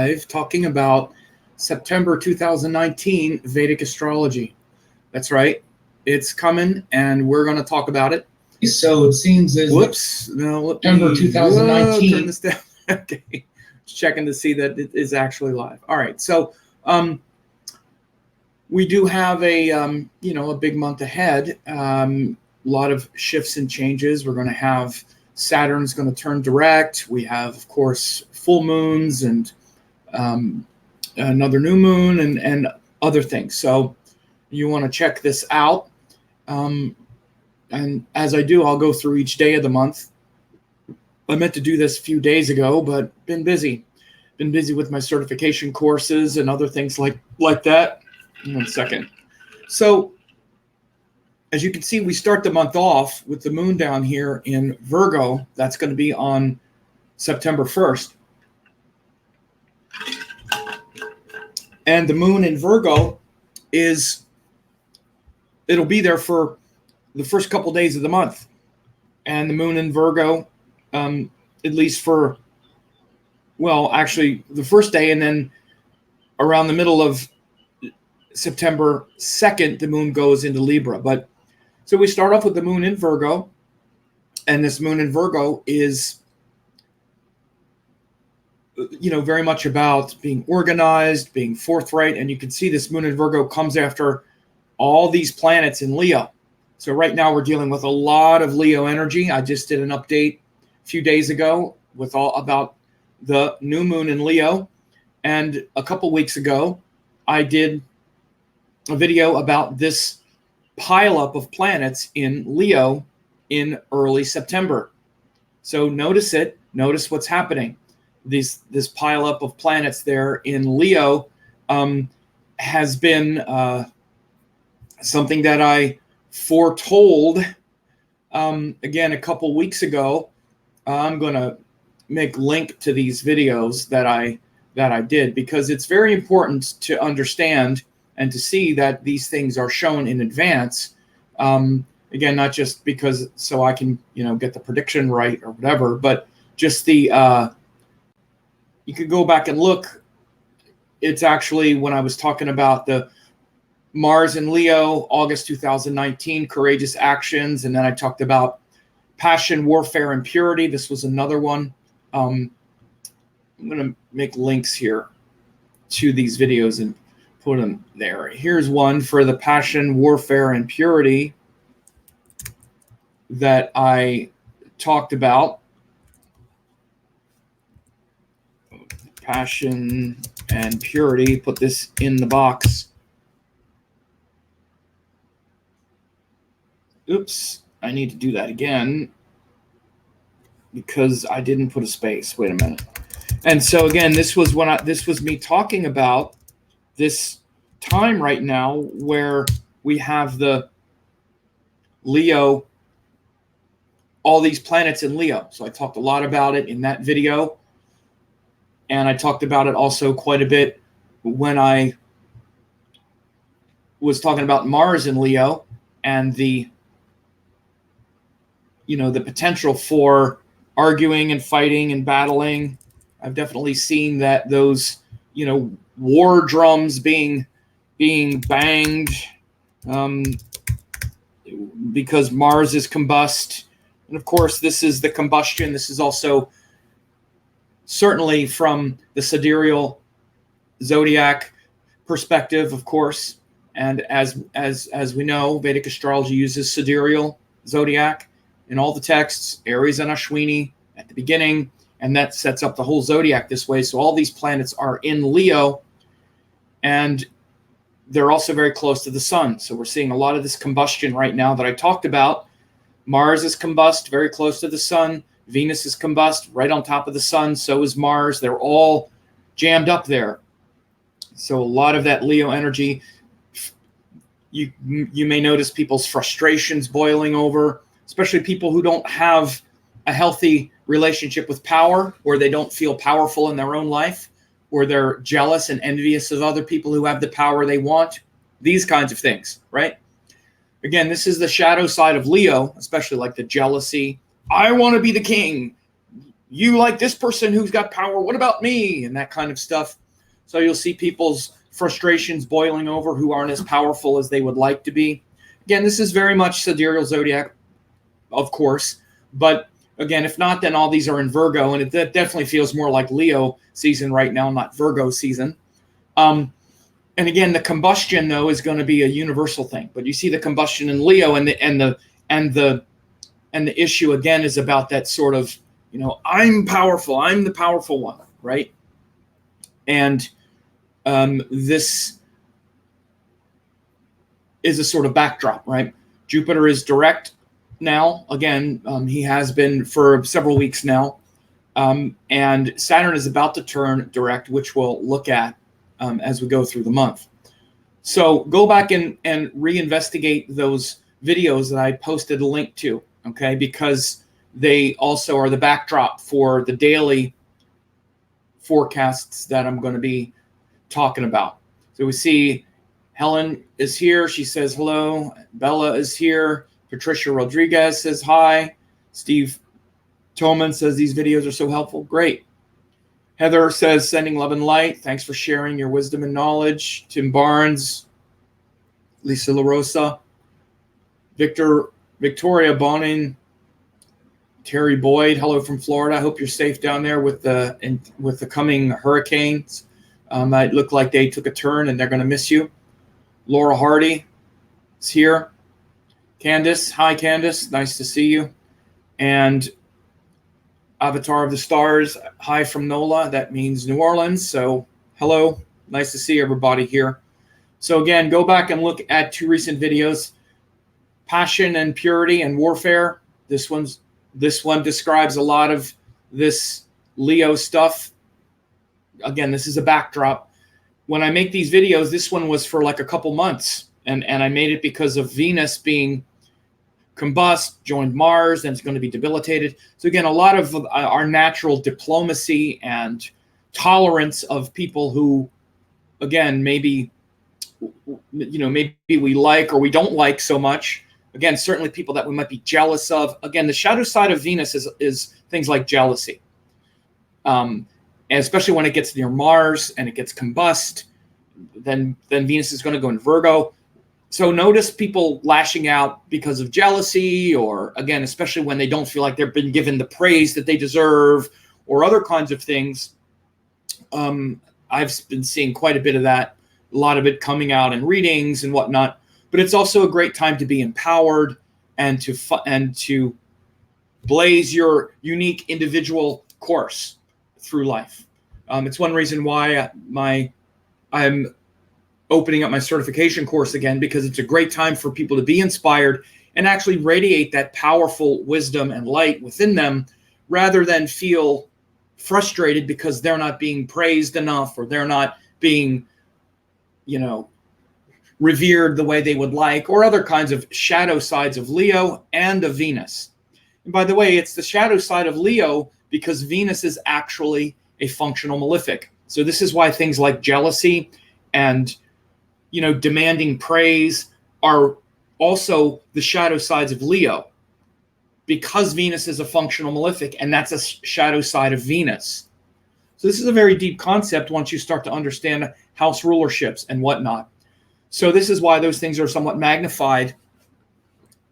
live talking about September 2019 Vedic Astrology. That's right. It's coming, and we're going to talk about it. So it seems as September 2019. Turn this down. Okay. Just checking to see that it is actually live. All right. So we do have a big month ahead. A lot of shifts and changes. We're going to have Saturn's going to turn direct. We have, of course, full moons and another new moon and other things. So you want to check this out. And as I do, I'll go through each day of the month. I meant to do this a few days ago, but been busy. Been busy with my certification courses and other things like that. 1 second. So as you can see, we start the month off with the moon down here in Virgo. That's going to be on September 1st. And the moon in Virgo it'll be there for the first couple days of the month. And the moon in Virgo, at least for, actually the first day, and then around the middle of September 2nd, the moon goes into Libra. But so we start off with the moon in Virgo, and this moon in Virgo is, very much about being organized, being forthright. And you can see this moon in Virgo comes after all these planets in Leo. So right now we're dealing with a lot of Leo energy. I just did an update a few days ago with all about the new moon in Leo. And a couple weeks ago, I did a video about this pileup of planets in Leo in early September. So notice it. Notice what's happening. This pileup of planets there in Leo has been something that I foretold again a couple weeks ago. I'm going to make link to these videos that I did, because it's very important to understand and to see that these things are shown in advance. Again, not just because so I can get the prediction right or whatever, but just the you could go back and look. It's actually when I was talking about the Mars in Leo, August 2019, courageous actions. And then I talked about passion, warfare, and purity. This was another one. I'm going to make links here to these videos and put them there. Here's one for the passion, warfare, and purity that I talked about. Passion and purity. Put this in the box. Oops, I need to do that again because I didn't put a space. Wait a minute. And so again, this was me talking about this time right now where we have the Leo, all these planets in Leo. So I talked a lot about it in that video. And I talked about it also quite a bit when I was talking about Mars in Leo and the potential for arguing and fighting and battling. I've definitely seen that those, war drums being banged because Mars is combust. And of course, this is the combustion. This is also certainly from the sidereal zodiac perspective, of course. And as we know, Vedic astrology uses sidereal zodiac in all the texts, Aries and Ashwini at the beginning, and that sets up the whole zodiac this way. So all these planets are in Leo, and they're also very close to the sun. So we're seeing a lot of this combustion right now that I talked about. Mars is combust, very close to the sun. Venus is combust, right on top of the sun. So is Mars. They're all jammed up there. So a lot of that Leo energy. You may notice people's frustrations boiling over, especially people who don't have a healthy relationship with power, or they don't feel powerful in their own life, or they're jealous and envious of other people who have the power they want. These kinds of things, right? Again, this is the shadow side of Leo, especially like the jealousy. I want to be the king. you like this person who's got power, what about me? And that kind of stuff. So you'll see people's frustrations boiling over who aren't as powerful as they would like to be. Again, this is very much sidereal zodiac, of course, but again, if not, then all these are in Virgo, and it definitely feels more like Leo season right now, not Virgo season. And again, the combustion though is going to be a universal thing. But you see the combustion in Leo, and the issue again is about that sort of, I'm powerful, I'm the powerful one, right? And this is a sort of backdrop, right? Jupiter is direct now. Again, he has been for several weeks now. And Saturn is about to turn direct, which we'll look at as we go through the month. So go back and reinvestigate those videos that I posted a link to, okay? Because they also are the backdrop for the daily forecasts that I'm going to be talking about. So we see Helen is here. She says hello. Bella is here. Patricia Rodriguez says hi. Steve Toman says these videos are so helpful. Great. Heather says, sending love and light. Thanks for sharing your wisdom and knowledge. Tim Barnes, Lisa LaRosa, Victoria Bonin, Terry Boyd. Hello from Florida. I hope you're safe down there with the coming hurricanes. It looked like they took a turn and they're going to miss you. Laura Hardy is here. Candace, hi Candace. Nice to see you. And Avatar of the Stars, hi from NOLA. That means New Orleans. So hello, nice to see everybody here. So again, go back and look at two recent videos, Passion and Purity and Warfare. This one describes a lot of this Leo stuff. Again, this is a backdrop. When I make these videos, this one was for like a couple months, and I made it because of Venus being combust, joined Mars, and it's going to be debilitated. So again, a lot of our natural diplomacy and tolerance of people who, again, maybe we like or we don't like so much. Again, certainly people that we might be jealous of. Again, the shadow side of Venus is things like jealousy. And especially when it gets near Mars and it gets combust, then Venus is going to go in Virgo. So notice people lashing out because of jealousy, or again, especially when they don't feel like they've been given the praise that they deserve, or other kinds of things. I've been seeing quite a bit of that, a lot of it coming out in readings and whatnot. But it's also a great time to be empowered and to blaze your unique individual course through life. It's one reason why I'm opening up my certification course again, because it's a great time for people to be inspired and actually radiate that powerful wisdom and light within them, rather than feel frustrated because they're not being praised enough, or they're not being, revered the way they would like, or other kinds of shadow sides of Leo and of Venus. And by the way, it's the shadow side of Leo because Venus is actually a functional malefic. So this is why things like jealousy and demanding praise are also the shadow sides of Leo, because Venus is a functional malefic, and that's a shadow side of Venus. So this is a very deep concept once you start to understand house rulerships and whatnot. So this is why those things are somewhat magnified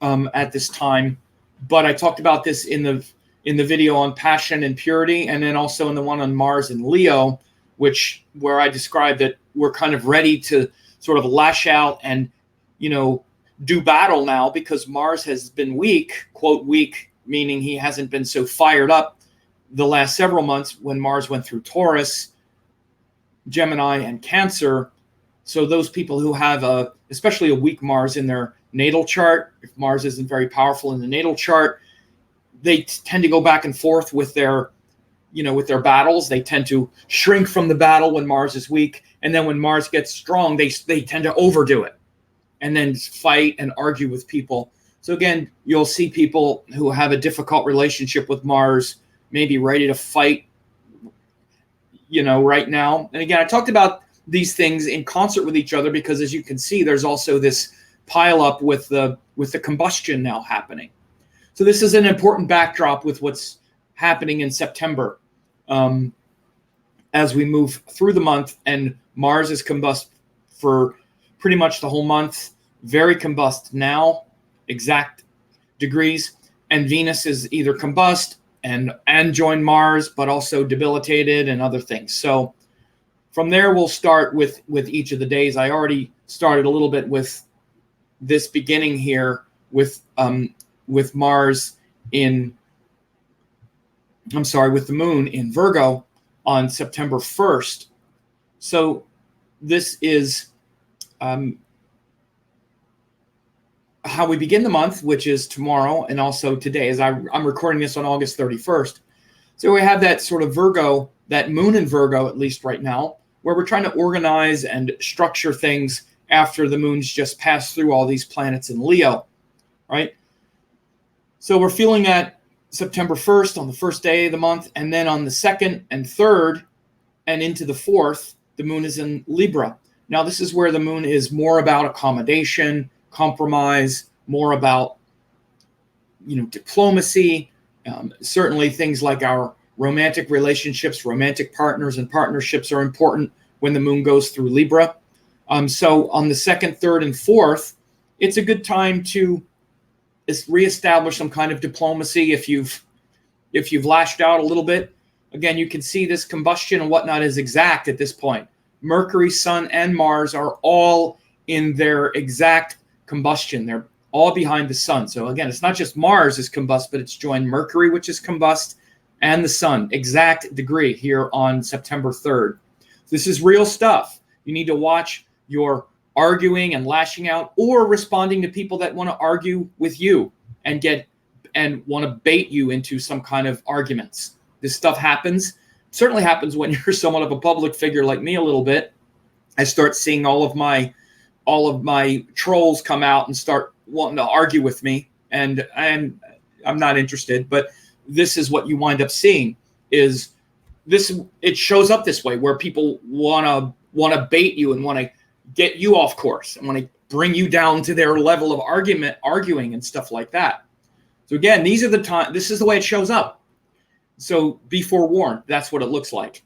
at this time. But I talked about this in the video on Passion and Purity, and then also in the one on Mars and Leo, where I described that we're kind of ready to sort of lash out and, do battle now, because Mars has been weak, quote weak, meaning he hasn't been so fired up the last several months when Mars went through Taurus, Gemini, and Cancer. So those people who have especially a weak Mars in their natal chart, if Mars isn't very powerful in the natal chart, they tend to go back and forth with their battles. They tend to shrink from the battle when Mars is weak. And then when Mars gets strong, they tend to overdo it and then fight and argue with people. So again, you'll see people who have a difficult relationship with Mars, maybe ready to fight, right now. And again, I talked about these things in concert with each other because, as you can see, there's also this pile up with the combustion now happening. So this is an important backdrop with what's happening in September as we move through the month, and Mars is combust for pretty much the whole month, very combust now, exact degrees, and Venus is either combust and join Mars, but also debilitated and other things. So from there, we'll start with each of the days. I already started a little bit with this beginning here with Mars with the moon in Virgo on September 1st. So this is how we begin the month, which is tomorrow and also today, as I'm recording this on August 31st. So we have that sort of Virgo, that moon in Virgo, at least right now, where we're trying to organize and structure things after the moon's just passed through all these planets in Leo, right? So we're feeling that September 1st on the first day of the month, and then on the 2nd and 3rd and into the 4th, the moon is in Libra. Now, this is where the moon is more about accommodation, compromise, more about, diplomacy, certainly things like our romantic relationships, romantic partners and partnerships are important when the moon goes through Libra. So on the 2nd, 3rd, and 4th, it's a good time to reestablish some kind of diplomacy if you've lashed out a little bit. Again, you can see this combustion and whatnot is exact at this point. Mercury, Sun, and Mars are all in their exact combustion. They're all behind the Sun. So again, it's not just Mars is combust, but it's joined Mercury, which is combust, and the Sun, exact degree here on September 3rd. This is real stuff. You need to watch your arguing and lashing out or responding to people that want to argue with you and want to bait you into some kind of arguments. This stuff happens. Certainly happens when you're somewhat of a public figure like me a little bit. I start seeing all of my trolls come out and start wanting to argue with me, and I'm not interested. But this is what you wind up seeing is this. It shows up this way where people want to bait you and want to get you off course and want to bring you down to their level of arguing and stuff like that. So again, these are the time. This is the way it shows up. So be forewarned. That's what it looks like,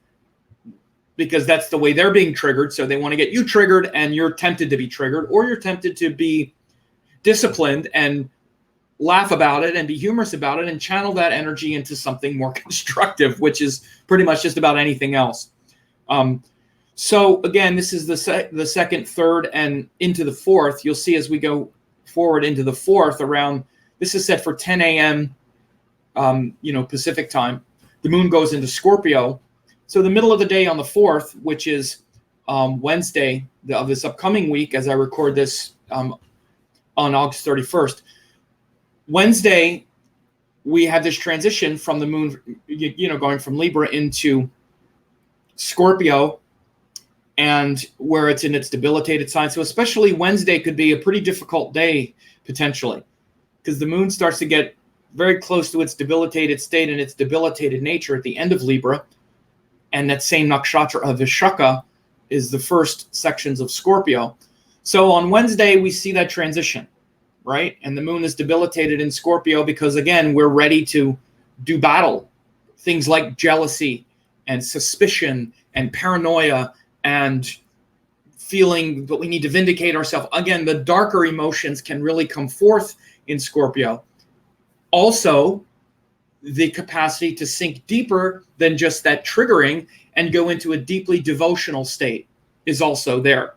because that's the way they're being triggered. So they want to get you triggered, and you're tempted to be triggered, or you're tempted to be disciplined and laugh about it and be humorous about it and channel that energy into something more constructive, which is pretty much just about anything else. So again, this is the 2nd, 3rd, and into the 4th. You'll see as we go forward into the 4th around, this is set for 10 a.m. Pacific time. The moon goes into Scorpio. So the middle of the day on the 4th, which is Wednesday of this upcoming week, as I record this on August 31st. Wednesday, we have this transition from the moon, going from Libra into Scorpio, and where it's in its debilitated sign. So especially Wednesday could be a pretty difficult day potentially, because the moon starts to get very close to its debilitated state and its debilitated nature at the end of Libra. And that same nakshatra of Vishaka is the first sections of Scorpio. So on Wednesday, we see that transition, right? And the moon is debilitated in Scorpio because, again, we're ready to do battle. Things like jealousy and suspicion and paranoia and feeling that we need to vindicate ourselves. Again, the darker emotions can really come forth in Scorpio. Also, the capacity to sink deeper than just that triggering and go into a deeply devotional state is also there.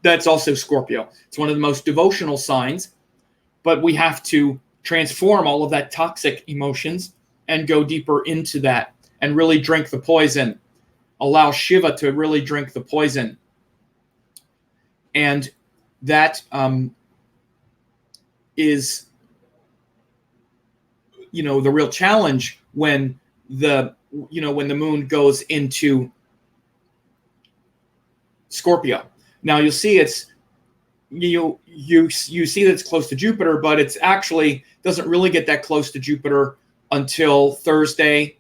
That's also Scorpio. It's one of the most devotional signs, but we have to transform all of that toxic emotions and go deeper into that and really drink the poison. Allow Shiva to really drink the poison. And that is, the real challenge when the moon goes into Scorpio. Now you'll see it's you see that it's close to Jupiter, but it's actually doesn't really get that close to Jupiter until Thursday.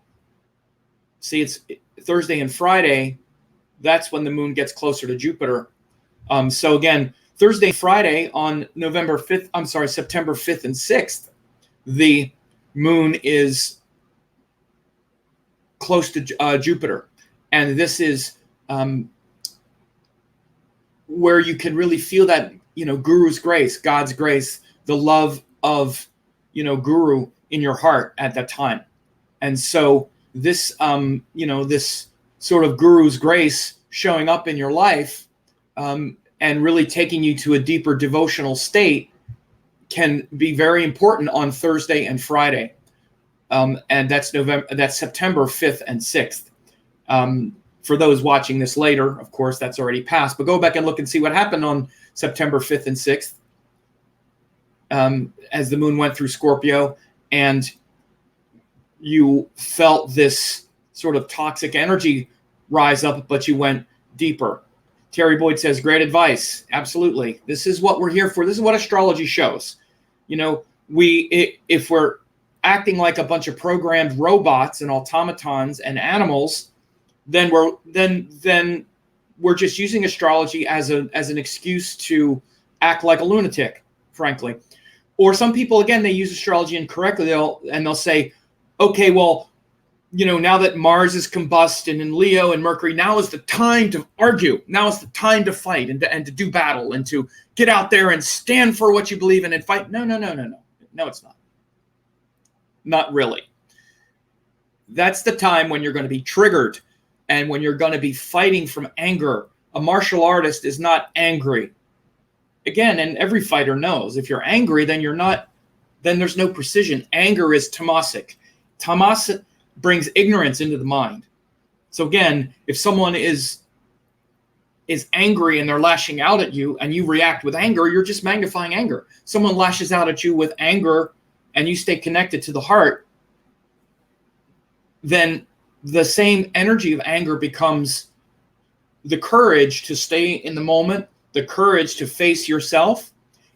See, it's Thursday and Friday. That's when the moon gets closer to Jupiter. So again, Thursday, Friday on September 5th and 6th, the moon is close to Jupiter. And this is where you can really feel that, Guru's grace, God's grace, the love of, Guru in your heart at that time. And so this, this sort of Guru's grace showing up in your life and really taking you to a deeper devotional state can be very important on Thursday and Friday. And that's September 5th and 6th. For those watching this later, of course, that's already passed. But go back and look and see what happened on September 5th and 6th as the moon went through Scorpio, and you felt this sort of toxic energy rise up, but you went deeper. Terry Boyd says, great advice. Absolutely. This is what we're here for. This is what astrology shows. If we're acting like a bunch of programmed robots and automatons and animals, then we're just using astrology as an excuse to act like a lunatic, frankly. Or some people, again, they use astrology incorrectly. They'll say, okay, well, now that Mars is combusted in Leo and Mercury, now is the time to argue. Now is the time to fight and to do battle and to get out there and stand for what you believe in and fight. No. No, it's not. Not really. That's the time when you're going to be triggered and when you're going to be fighting from anger. A martial artist is not angry. Again, and every fighter knows, if you're angry, then there's no precision. Anger is tamasic. Tamas brings ignorance into the mind. So again, if someone is angry and they're lashing out at you and you react with anger, you're just magnifying anger. Someone lashes out at you with anger and you stay connected to the heart, then the same energy of anger becomes the courage to stay in the moment, the courage to face yourself,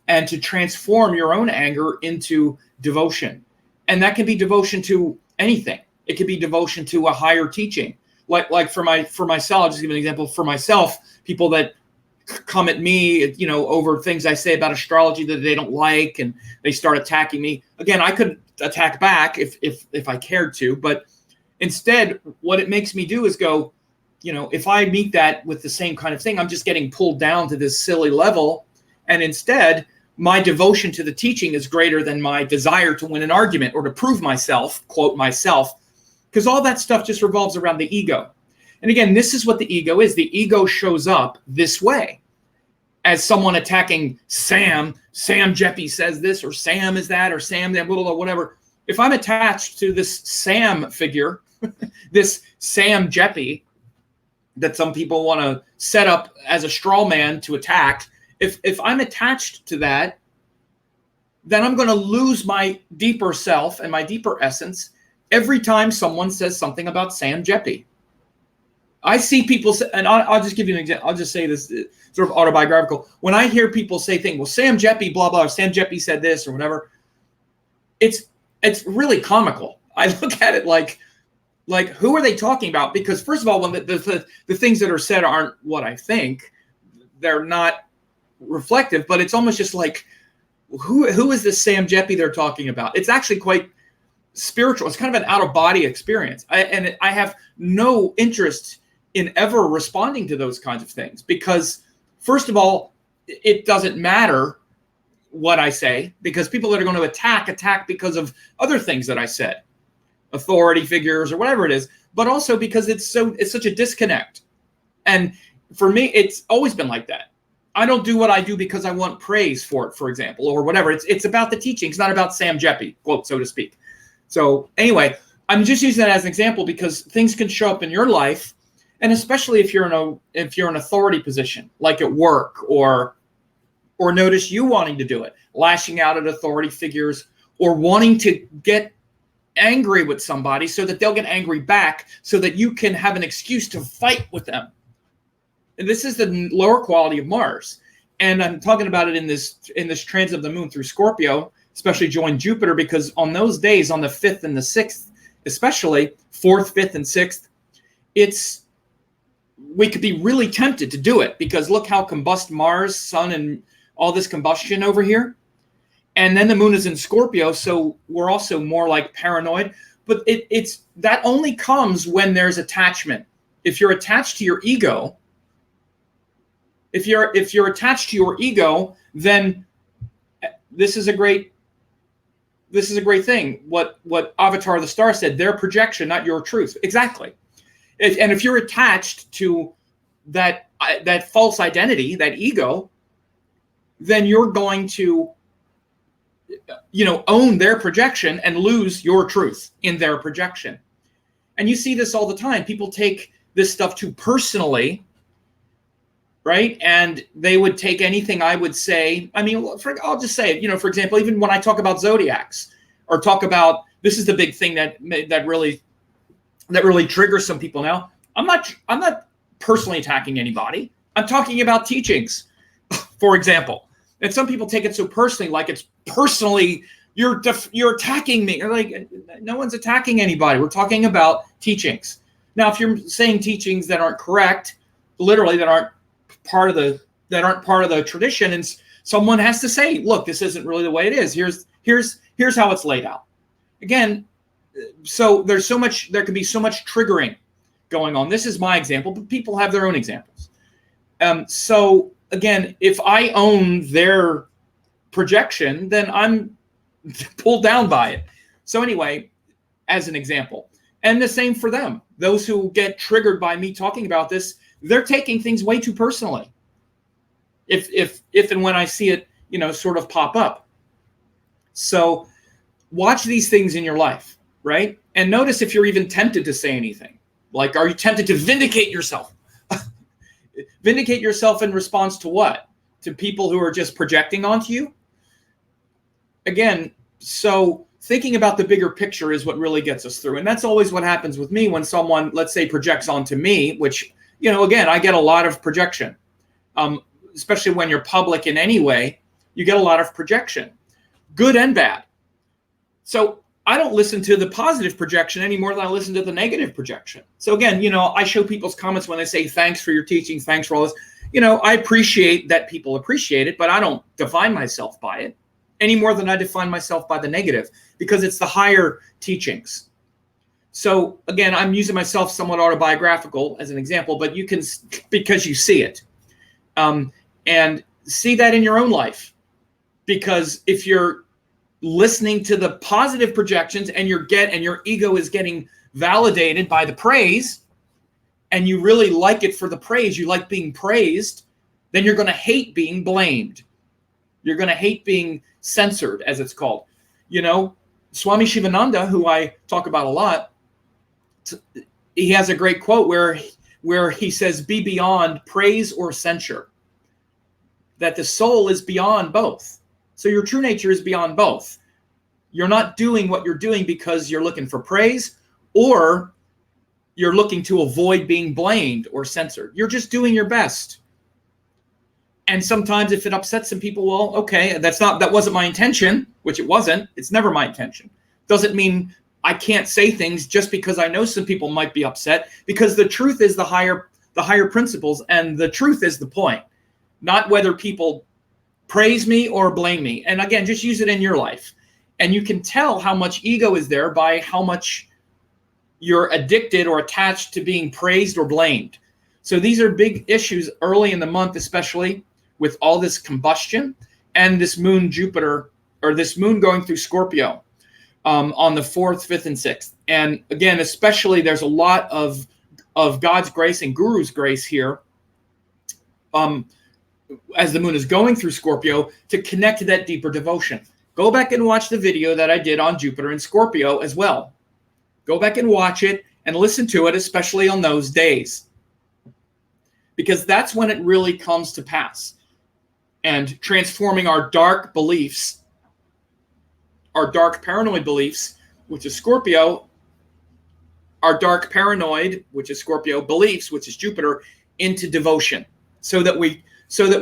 and to transform your own anger into devotion. And that can be devotion to anything. It could be devotion to a higher teaching. Like for myself, I'll just give an example. For myself, people that come at me, over things I say about astrology that they don't like, and they start attacking me. Again, I could attack back if I cared to, but instead, what it makes me do is go, if I meet that with the same kind of thing, I'm just getting pulled down to this silly level. And instead, my devotion to the teaching is greater than my desire to win an argument or to prove myself, quote myself, because all that stuff just revolves around the ego. And again, this is what the ego is. The ego shows up this way as someone attacking Sam. Sam Jeppy says this, or Sam is that, or Sam that, blah, blah, whatever. If I'm attached to this Sam figure, this Sam Jeppy that some people want to set up as a straw man to attack, if I'm attached to that, then I'm going to lose my deeper self and my deeper essence every time someone says something about Sam Jeppy. I see people say, and I'll just give you an example. I'll just say this sort of autobiographical. When I hear people say things, well, Sam Jeppy, blah, blah, or Sam Jeppy said this or whatever, it's really comical. I look at it like, who are they talking about? Because first of all, when the things that are said aren't what I think, they're not reflective, but it's almost just like, who is this Sam Jeppy they're talking about? It's actually quite spiritual. It's kind of an out-of-body experience. I have no interest in ever responding to those kinds of things because, first of all, it doesn't matter what I say, because people that are going to attack because of other things that I said, authority figures or whatever it is, but also because it's such a disconnect. And for me, it's always been like that. I don't do what I do because I want praise for it, for example, or whatever. It's about the teaching. It's not about Sam Jeppy, quote, so to speak. So anyway, I'm just using that as an example because things can show up in your life, and especially if you're in an authority position, like at work, or notice you wanting to do it, lashing out at authority figures, or wanting to get angry with somebody so that they'll get angry back so that you can have an excuse to fight with them. And this is the lower quality of Mars. And I'm talking about it in this transit of the moon through Scorpio, especially join Jupiter, because on those days, on the 5th and the 6th, especially 4th, 5th, and 6th, we could be really tempted to do it because look how combust Mars, Sun, and all this combustion over here. And then the moon is in Scorpio, so we're also more like paranoid. but it's that only comes when there's attachment. If you're attached to your ego, if you're attached to your ego, then this is a great thing. What Avatar the Star said, their projection, not your truth. Exactly. And if you're attached to that false identity, that ego, then you're going to own their projection and lose your truth in their projection. And you see this all the time. People take this stuff too personally, right? And they would take anything I would say. I mean, I'll just say it. For example, even when I talk about zodiacs or talk about, this is the big thing that really triggers some people now. I'm not personally attacking anybody. I'm talking about teachings, for example. And some people take it so personally, like it's personally, you're attacking me. Or like, no one's attacking anybody. We're talking about teachings. Now, if you're saying teachings that aren't correct, literally that aren't part of the tradition, and someone has to say, look, this isn't really the way it is. Here's how it's laid out. Again, so there can be so much triggering going on. This is my example, but people have their own examples. So again, if I own their projection, then I'm pulled down by it. So anyway, as an example, and the same for them, those who get triggered by me talking about this, they're taking things way too personally. If and when I see it, sort of pop up. So watch these things in your life, right? And notice if you're even tempted to say anything. Like, are you tempted to vindicate yourself? Vindicate yourself in response to what? To people who are just projecting onto you? Again, so thinking about the bigger picture is what really gets us through. And that's always what happens with me when someone, let's say, projects onto me, which, again, I get a lot of projection. Especially when you're public in any way, you get a lot of projection, good and bad. So I don't listen to the positive projection any more than I listen to the negative projection. So again, I show people's comments when they say, thanks for your teaching, thanks for all this. I appreciate that people appreciate it, but I don't define myself by it any more than I define myself by the negative, because it's the higher teachings. So again, I'm using myself somewhat autobiographical as an example, but you can, because you see it, and see that in your own life. Because if you're listening to the positive projections and your ego is getting validated by the praise, and you really like it for the praise, you like being praised, then you're going to hate being blamed. You're going to hate being censored, as it's called. Swami Shivananda, who I talk about a lot, he has a great quote where he says, be beyond praise or censure. That the soul is beyond both. So your true nature is beyond both. You're not doing what you're doing because you're looking for praise or you're looking to avoid being blamed or censored. You're just doing your best. And sometimes if it upsets some people, well, okay, that wasn't my intention, which it wasn't. It's never my intention. Doesn't mean I can't say things just because I know some people might be upset, because the truth is the higher principles, and the truth is the point, not whether people praise me or blame me. And again, just use it in your life. And you can tell how much ego is there by how much you're addicted or attached to being praised or blamed. So these are big issues early in the month, especially with all this combustion and this moon Jupiter, or this moon going through Scorpio on the 4th, 5th, and 6th. And again, especially there's a lot of God's grace and Guru's grace here as the moon is going through Scorpio to connect to that deeper devotion. Go back and watch the video that I did on Jupiter and Scorpio as well. Go back and watch it and listen to it, especially on those days, because that's when it really comes to pass. And transforming our dark beliefs, our dark paranoid beliefs, which is Scorpio, our dark paranoid, which is Scorpio, beliefs, which is Jupiter, into devotion, so that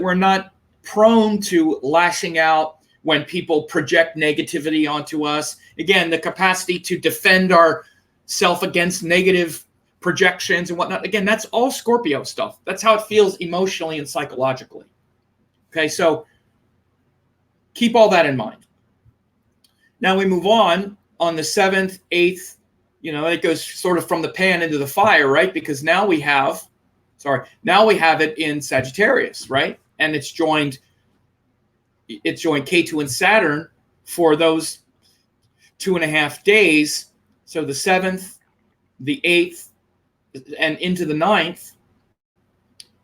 we're not prone to lashing out when people project negativity onto us. Again, the capacity to defend ourself against negative projections and whatnot. Again, that's all Scorpio stuff. That's how it feels emotionally and psychologically. Okay, so keep all that in mind. Now we move on the 7th, 8th, it goes sort of from the pan into the fire, right? Because now we have it in Sagittarius, right? And it's joined K2 and Saturn for those 2.5 days. So the 7th, the 8th, and into the 9th,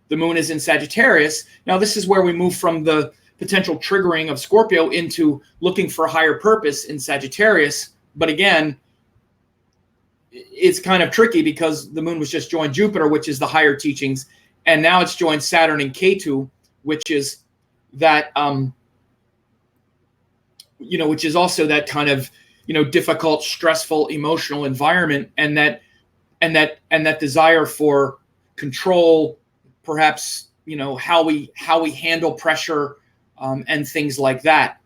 the moon is in Sagittarius. Now this is where we move from the potential triggering of Scorpio into looking for a higher purpose in Sagittarius. But again, it's kind of tricky because the moon was just joined Jupiter, which is the higher teachings, and now it's joined Saturn and K2, which is that which is also that kind of difficult, stressful, emotional environment, and that desire for control, perhaps how we handle pressure, and things like that.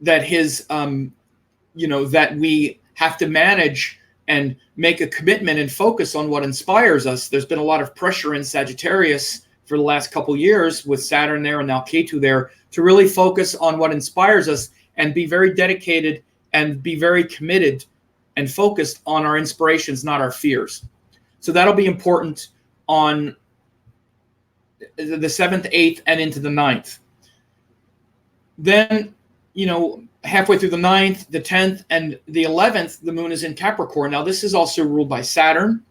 That his that we have to manage and make a commitment and focus on what inspires us. There's been a lot of pressure in Sagittarius for the last couple years with Saturn there and now K2 there to really focus on what inspires us and be very dedicated and be very committed and focused on our inspirations, not our fears. So that'll be important on the 7th, 8th, and into the 9th. Then, halfway through the 9th, the 10th, and the 11th, the moon is in Capricorn. Now, this is also ruled by Saturn.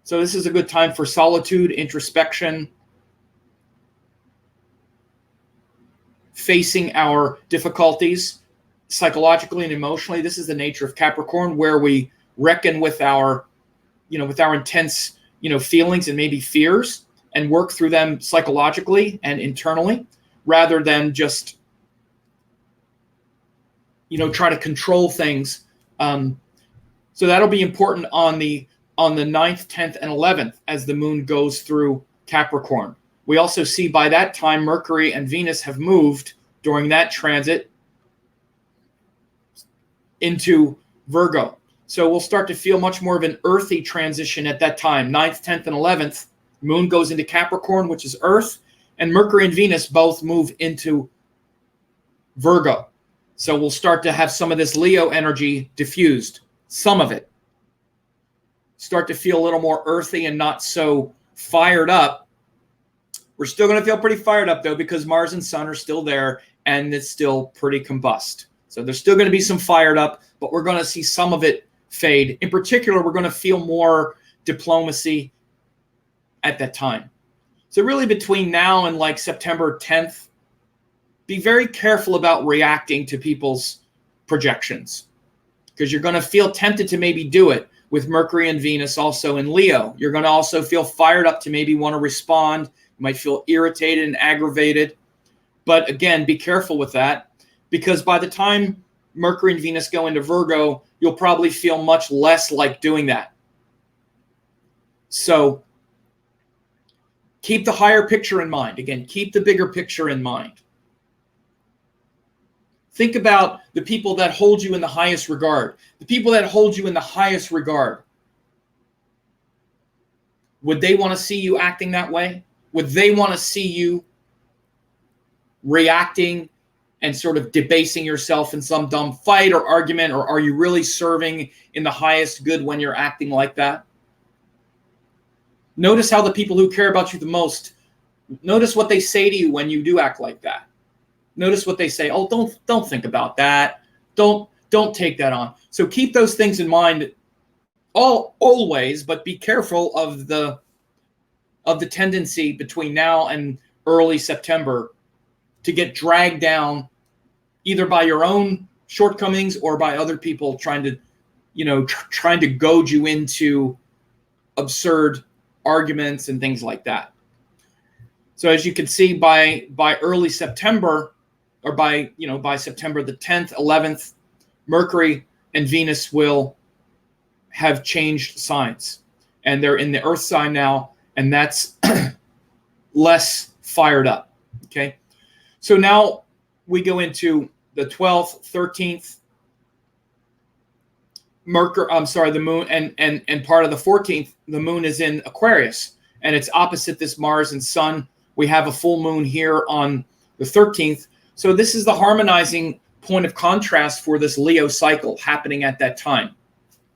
So this is a good time for solitude, introspection, facing our difficulties psychologically and emotionally. This is the nature of Capricorn, where we reckon with our intense, feelings and maybe fears and work through them psychologically and internally, rather than just, try to control things. So that'll be important on the 9th, 10th, and 11th as the moon goes through Capricorn. We also see by that time Mercury and Venus have moved during that transit into Virgo. So we'll start to feel much more of an earthy transition at that time. 9th, 10th, and 11th, moon goes into Capricorn, which is earth, and Mercury and Venus both move into Virgo. So we'll start to have some of this Leo energy diffused, some of it. Start to feel a little more earthy and not so fired up. We're still going to feel pretty fired up, though, because Mars and Sun are still there, and it's still pretty combust. So there's still going to be some fired up, but we're going to see some of it fade. In particular, we're going to feel more diplomacy at that time. So really between now and like September 10th, be very careful about reacting to people's projections, because you're going to feel tempted to maybe do it with Mercury and Venus also in Leo. You're going to also feel fired up to maybe want to respond. You might feel irritated and aggravated. But again, be careful with that, because by the time Mercury and Venus go into Virgo, you'll probably feel much less like doing that. So keep the higher picture in mind. Again, keep the bigger picture in mind. Think about the people that hold you in the highest regard. The people that hold you in the highest regard. Would they want to see you acting that way? Would they want to see you reacting and sort of debasing yourself in some dumb fight or argument? Or are you really serving in the highest good when you're acting like that? Notice how the people who care about you the most, notice what they say to you when you do act like that. Notice what they say. Oh, don't think about that. Don't take that on. So keep those things in mind always, but be careful of the tendency between now and early September to get dragged down either by your own shortcomings or by other people trying to goad you into absurd arguments and things like that. So as you can see, by early September, or by September the 10th, 11th, Mercury and Venus will have changed signs, and they're in the Earth sign now, and that's less fired up. Okay, so now we go into the 12th, 13th. The moon and part of the 14th, the moon is in Aquarius, and it's opposite this Mars and Sun. We have a full moon here on the 13th. So this is the harmonizing point of contrast for this Leo cycle happening at that time,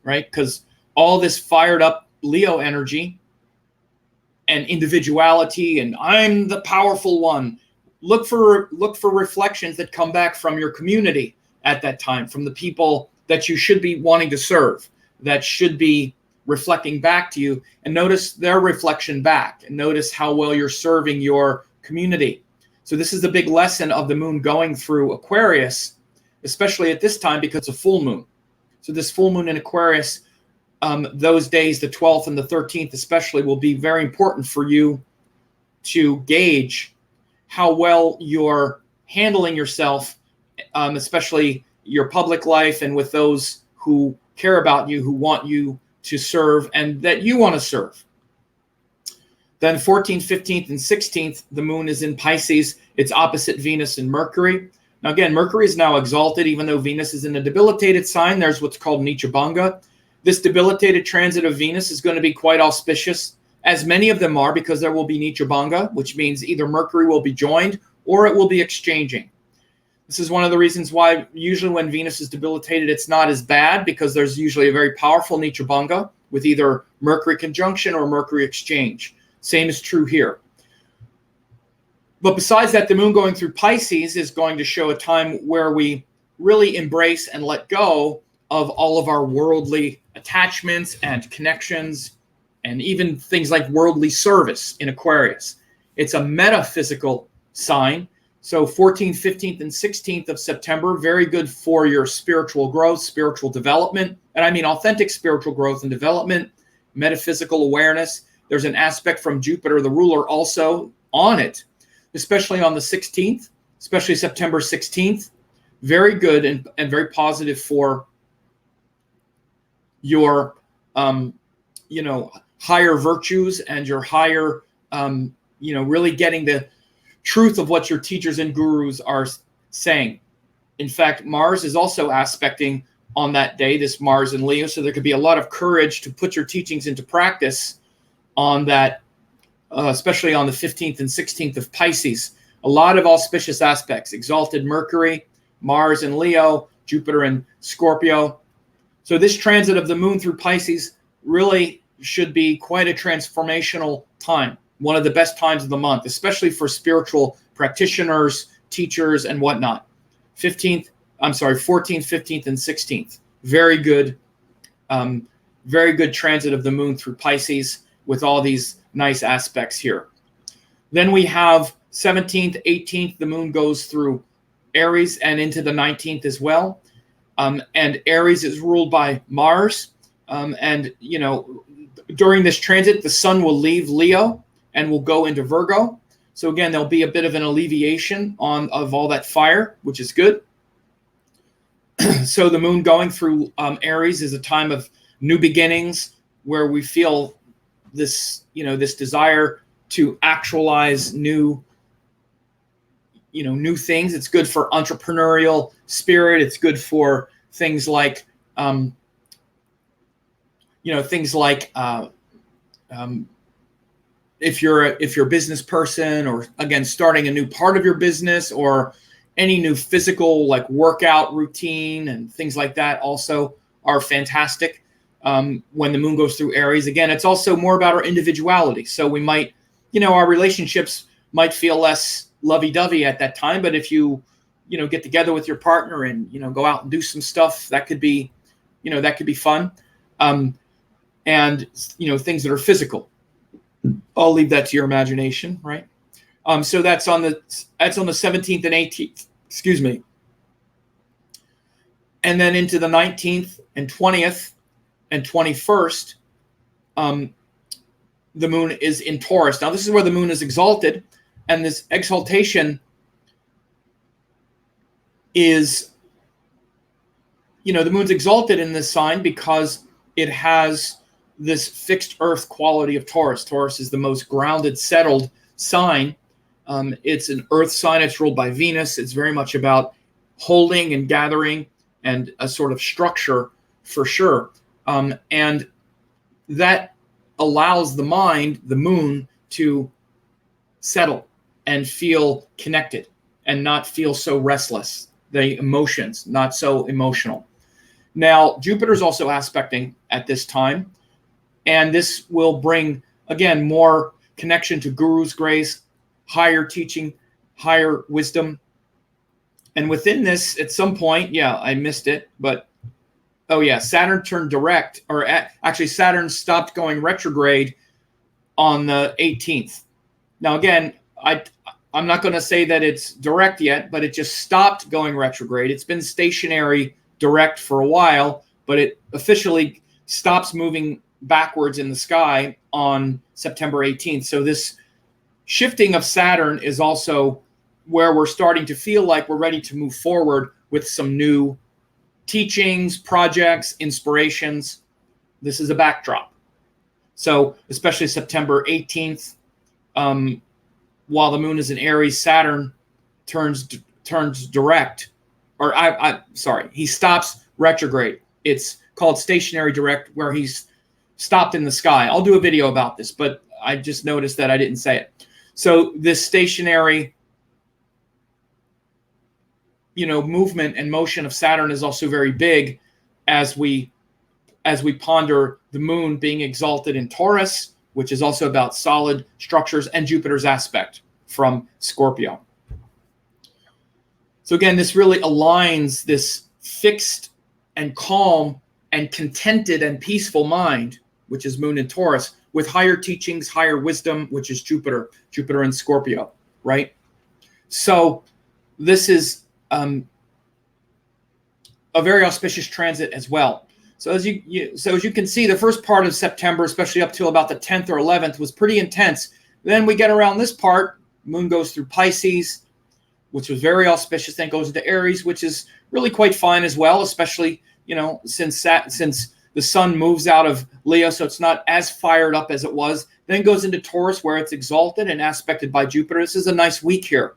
right? Because all this fired up Leo energy and individuality, and I'm the powerful one. Look for reflections that come back from your community at that time, from the people that you should be wanting to serve, that should be reflecting back to you, and notice their reflection back, and notice how well you're serving your community. So this is the big lesson of the moon going through Aquarius, especially at this time because of full moon. So this full moon in Aquarius, those days, the 12th and the 13th especially, will be very important for you to gauge how well you're handling yourself, especially your public life and with those who care about you, who want you to serve and that you want to serve. Then 14th, 15th, and 16th, the moon is in Pisces. It's opposite Venus and Mercury. Now again, Mercury is now exalted, even though Venus is in a debilitated sign. There's what's called Nichabanga. This debilitated transit of Venus is going to be quite auspicious, as many of them are, because there will be Nichabanga, which means either Mercury will be joined or it will be exchanging. This is one of the reasons why usually when Venus is debilitated, it's not as bad, because there's usually a very powerful Nichabanga with either Mercury conjunction or Mercury exchange. Same is true here. But besides that, the moon going through Pisces is going to show a time where we really embrace and let go of all of our worldly attachments and connections, and even things like worldly service in Aquarius. It's a metaphysical sign. So 14th, 15th, and 16th of September, very good for your spiritual growth, spiritual development. And I mean authentic spiritual growth and development, metaphysical awareness. There's an aspect from Jupiter, the ruler, also on it, especially on the 16th, especially September 16th. Very good and very positive for your, higher virtues and your higher, really getting the truth of what your teachers and gurus are saying. In fact, Mars is also aspecting on that day, this Mars in Leo, so there could be a lot of courage to put your teachings into practice on that, especially on the 15th and 16th of Pisces. A lot of auspicious aspects: exalted Mercury, Mars in Leo, Jupiter in Scorpio. So this transit of the moon through Pisces really should be quite a transformational time, one of the best times of the month, especially for spiritual practitioners, teachers, and whatnot. 14th, 15th, and 16th. Very good transit of the moon through Pisces with all these nice aspects here. Then we have 17th, 18th, the moon goes through Aries and into the 19th as well. And Aries is ruled by Mars. During this transit, the sun will leave Leo and will go into Virgo. So again, there'll be a bit of an alleviation of all that fire, which is good. So the moon going through Aries is a time of new beginnings, where we feel this desire to actualize new things. It's good for entrepreneurial spirit. It's good for things like, if you're a business person, or again, starting a new part of your business, or any new physical like workout routine and things like that also are fantastic. When the moon goes through Aries, again, it's also more about our individuality. So we might, our relationships might feel less lovey-dovey at that time, but if you get together with your partner and go out and do some stuff, that could be fun. And things that are physical, I'll leave that to your imagination, right? So that's on the 17th and 18th, excuse me. And then into the 19th and 20th and 21st, the moon is in Taurus. Now this is where the moon is exalted, and this exaltation is, the moon's exalted in this sign because it has this fixed earth quality of Taurus. Taurus is the most grounded, settled sign. It's an earth sign. It's ruled by Venus. It's very much about holding and gathering and a sort of structure for sure. And that allows the mind, the moon, to settle and feel connected and not feel so restless. the emotions, not so emotional. Now, Jupiter's also aspecting at this time, and this will bring, again, more connection to Guru's grace, higher teaching, higher wisdom. And within this, at some point, I missed it, but Saturn turned direct, or actually Saturn stopped going retrograde on the 18th. Now, again, I'm not going to say that it's direct yet, but it just stopped going retrograde. It's been stationary direct for a while, but it officially stops moving backwards in the sky on September 18th. So this shifting of Saturn is also where we're starting to feel like we're ready to move forward with some new teachings, projects, inspirations. This is a backdrop. So especially September 18th, while the moon is in Aries, Saturn turns direct, or he stops retrograde. It's called stationary direct, where he's stopped in the sky. I'll do a video about this, but I just noticed that I didn't say it. So this stationary, movement and motion of Saturn is also very big as we ponder the moon being exalted in Taurus, which is also about solid structures, and Jupiter's aspect from Scorpio. So again, this really aligns this fixed and calm and contented and peaceful mind, which is moon in Taurus, with higher teachings, higher wisdom, which is Jupiter in Scorpio, right? So this is a very auspicious transit as well. So as you can see, the first part of September, especially up till about the 10th or 11th, was pretty intense. Then we get around this part, moon goes through Pisces, which was very auspicious. Then goes into Aries, which is really quite fine as well, especially since the sun moves out of Leo, so it's not as fired up as it was. Then goes into Taurus, where it's exalted and aspected by Jupiter. This is a nice week here.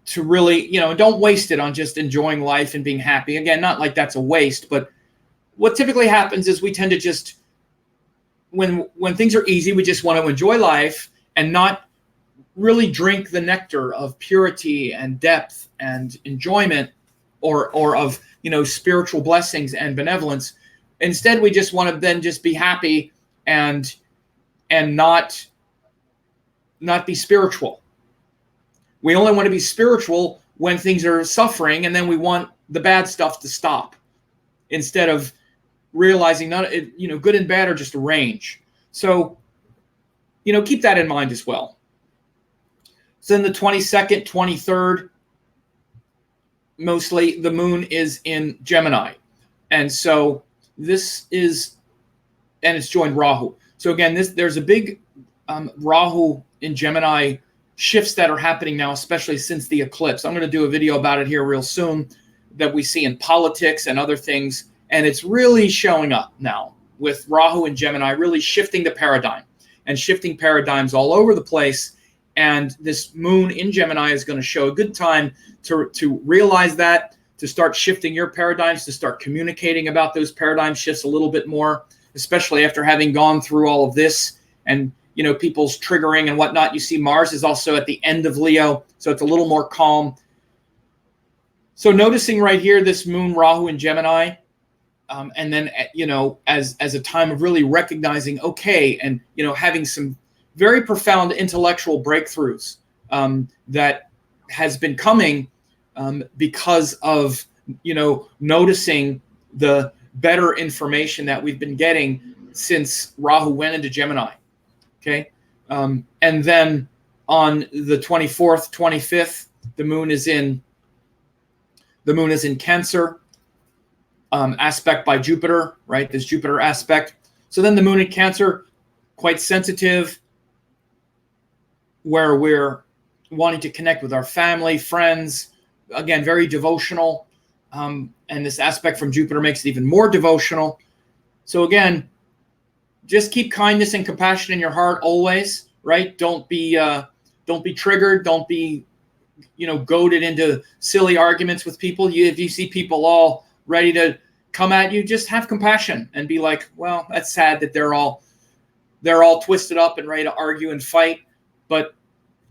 To really, don't waste it on just enjoying life and being happy. Again, not like that's a waste, but what typically happens is we tend to just, when things are easy, we just want to enjoy life and not really drink the nectar of purity and depth and enjoyment or of, spiritual blessings and benevolence. Instead, we just want to then just be happy and not be spiritual. We only want to be spiritual when things are suffering, and then we want the bad stuff to stop, instead of realizing good and bad are just a range. So, keep that in mind as well. So then the 22nd, 23rd, mostly the moon is in Gemini. And so this is, and it's joined Rahu. So again, there's a big Rahu in Gemini shifts that are happening now, especially since the eclipse. I'm going to do a video about it here real soon, that we see in politics and other things. And it's really showing up now with Rahu and Gemini, really shifting the paradigm and shifting paradigms all over the place. And this moon in Gemini is going to show a good time to realize that, to start shifting your paradigms, to start communicating about those paradigm shifts a little bit more, especially after having gone through all of this and people's triggering and whatnot. You see Mars is also at the end of Leo, so it's a little more calm. So noticing right here, this moon Rahu in Gemini, and then, as a time of really recognizing, okay, and, having some very profound intellectual breakthroughs that has been coming because of, noticing the better information that we've been getting since Rahu went into Gemini. Okay. And then on the 24th, 25th, the moon is in Cancer, aspect by Jupiter, right? This Jupiter aspect. So then the moon in Cancer, quite sensitive, where we're wanting to connect with our family, friends, again, very devotional. And this aspect from Jupiter makes it even more devotional. So again, just keep kindness and compassion in your heart always, right? Don't be triggered. Don't be, goaded into silly arguments with people. If you see people all ready to come at you, just have compassion and be like, well, that's sad that they're all twisted up and ready to argue and fight. But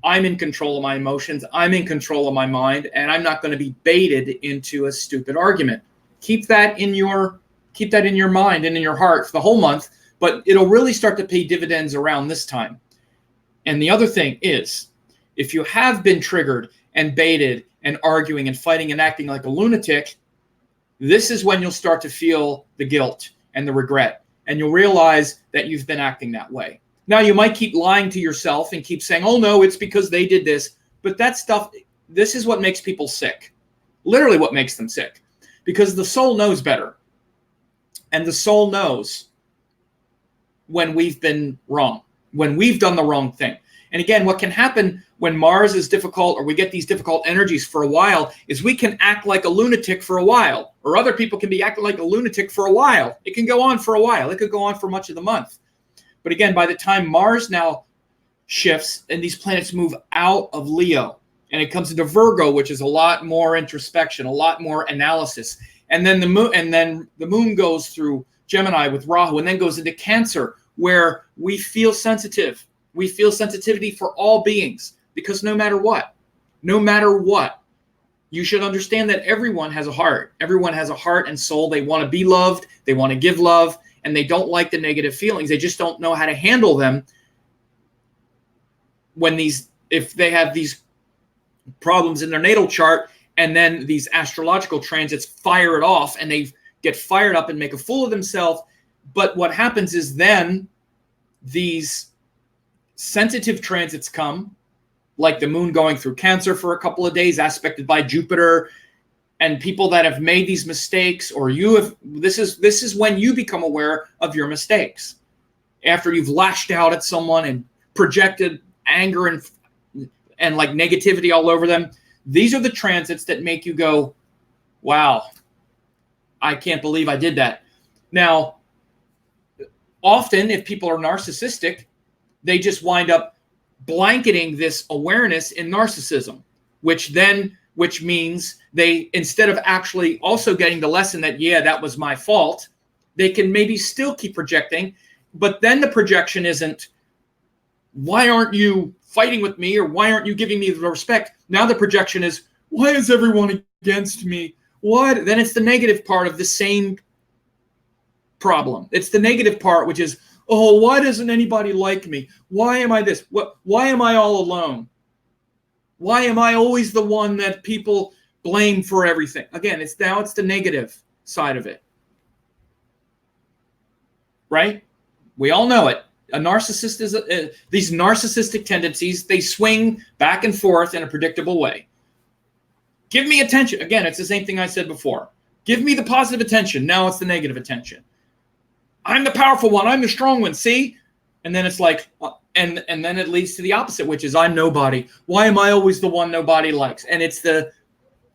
I'm in control of my emotions. I'm in control of my mind, and I'm not going to be baited into a stupid argument. Keep that in your mind and in your heart for the whole month, but it'll really start to pay dividends around this time. And the other thing is, if you have been triggered and baited and arguing and fighting and acting like a lunatic, this is when you'll start to feel the guilt and the regret, and you'll realize that you've been acting that way. Now, you might keep lying to yourself and keep saying, oh, no, it's because they did this. But that stuff, this is what makes people sick. Literally what makes them sick. Because the soul knows better. And the soul knows when we've been wrong, when we've done the wrong thing. And again, what can happen when Mars is difficult or we get these difficult energies for a while is we can act like a lunatic for a while. Or other people can be acting like a lunatic for a while. It can go on for a while. It could go on for much of the month. But again, by the time Mars now shifts and these planets move out of Leo and it comes into Virgo, which is a lot more introspection, a lot more analysis. And then the moon goes through Gemini with Rahu and then goes into Cancer, where we feel sensitive. We feel sensitivity for all beings, because no matter what, you should understand that everyone has a heart. Everyone has a heart and soul. They want to be loved. They want to give love. And they don't like the negative feelings. They just don't know how to handle them if they have these problems in their natal chart, and then these astrological transits fire it off and they get fired up and make a fool of themselves. But what happens is then these sensitive transits come, like the moon going through Cancer for a couple of days, aspected by Jupiter, and people that have made these mistakes, or this is when you become aware of your mistakes. After you've lashed out at someone and projected anger and like negativity all over them, these are the transits that make you go, wow, I can't believe I did that. Now, often if people are narcissistic, they just wind up blanketing this awareness in narcissism, which means they, instead of actually also getting the lesson that, yeah, that was my fault, they can maybe still keep projecting. But then the projection isn't, why aren't you fighting with me, or why aren't you giving me the respect? Now the projection is, why is everyone against me? What? Then it's the negative part of the same problem. It's the negative part, which is, oh, why doesn't anybody like me? Why am I this? Why am I all alone? Why am I always the one that people blame for everything? Again, it's the negative side of it. Right? We all know it. A narcissist is these narcissistic tendencies, they swing back and forth in a predictable way. Give me attention. Again, it's the same thing I said before. Give me the positive attention. Now it's the negative attention. I'm the powerful one. I'm the strong one. See? And then it's like, and then it leads to the opposite, which is I'm nobody. Why am I always the one nobody likes? And it's the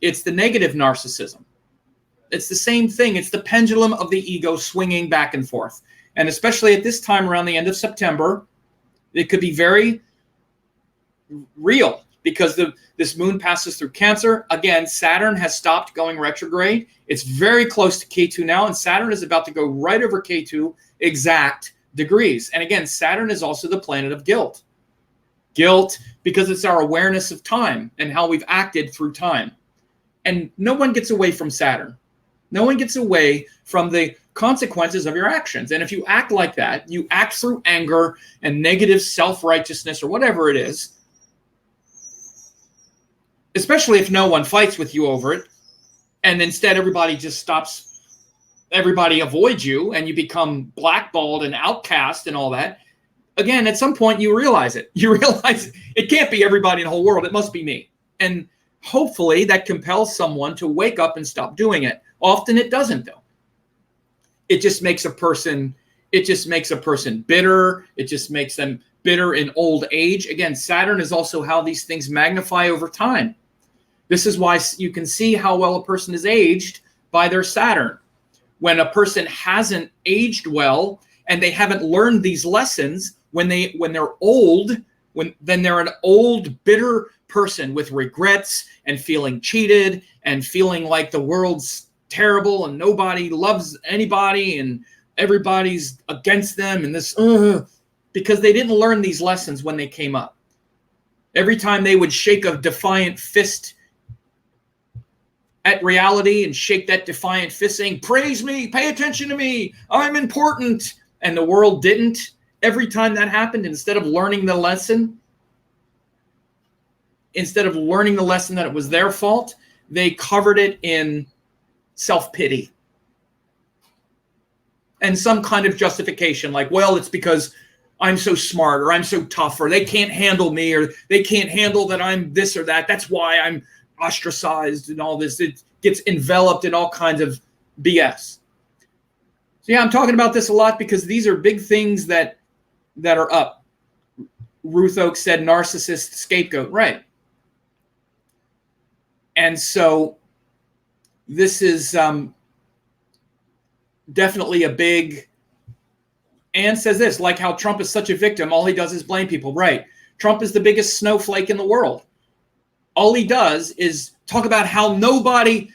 negative narcissism. It's the same thing. It's the pendulum of the ego swinging back and forth. And especially at this time around the end of September, it could be very real, because this moon passes through Cancer. Again, Saturn has stopped going retrograde. It's very close to K2 now, and Saturn is about to go right over K2 exact degrees. And again, Saturn is also the planet of guilt. Guilt, because it's our awareness of time and how we've acted through time. And no one gets away from Saturn. No one gets away from the consequences of your actions. And if you act like that, you act through anger and negative self-righteousness or whatever it is, especially if no one fights with you over it, and instead everybody just stops, everybody avoids you, and you become blackballed and outcast and all that. Again, at some point you realize it. You realize it can't be everybody in the whole world. It must be me. And hopefully that compels someone to wake up and stop doing it. Often it doesn't, though. It just makes a person bitter. It just makes them bitter in old age. Again, Saturn is also how these things magnify over time. This is why you can see how well a person is aged by their Saturn. When a person hasn't aged well and they haven't learned these lessons, when they're old, then they're an old, bitter person with regrets and feeling cheated and feeling like the world's terrible and nobody loves anybody and everybody's against them, and this because they didn't learn these lessons when they came up. Every time they would shake a defiant fist at reality and shake that defiant fist saying, praise me, pay attention to me, I'm important, and the world didn't, every time that happened, instead of learning the lesson that it was their fault, they covered it in self-pity and some kind of justification, like, well, it's because I'm so smart, or I'm so tough, or they can't handle me, or they can't handle that I'm this or that. That's why I'm ostracized and all this. It gets enveloped in all kinds of BS. So yeah, I'm talking about this a lot because these are big things that are up. Ruth Oakes said narcissist scapegoat, right? And so this is definitely a big, and says this, like how Trump is such a victim, all he does is blame people, right? Trump is the biggest snowflake in the world. All he does is talk about how nobody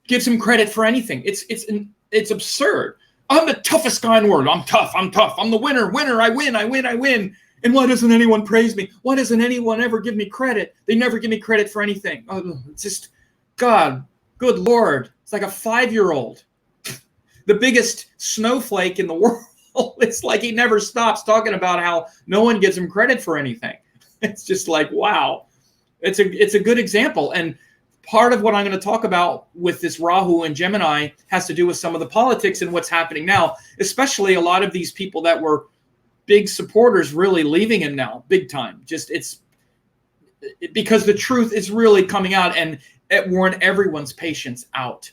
gives him credit for anything. It's absurd. I'm the toughest guy in the world. I'm tough. I'm the winner. I win. And why doesn't anyone praise me? Why doesn't anyone ever give me credit? They never give me credit for anything. Oh, it's just, God, good Lord. It's like a 5-year-old. The biggest snowflake in the world. It's like he never stops talking about how no one gives him credit for anything. It's just like, wow. It's a good example. And part of what I'm going to talk about with this Rahu and Gemini has to do with some of the politics and what's happening now, especially a lot of these people that were big supporters really leaving him now, big time. Just because the truth is really coming out, and it worn everyone's patience out,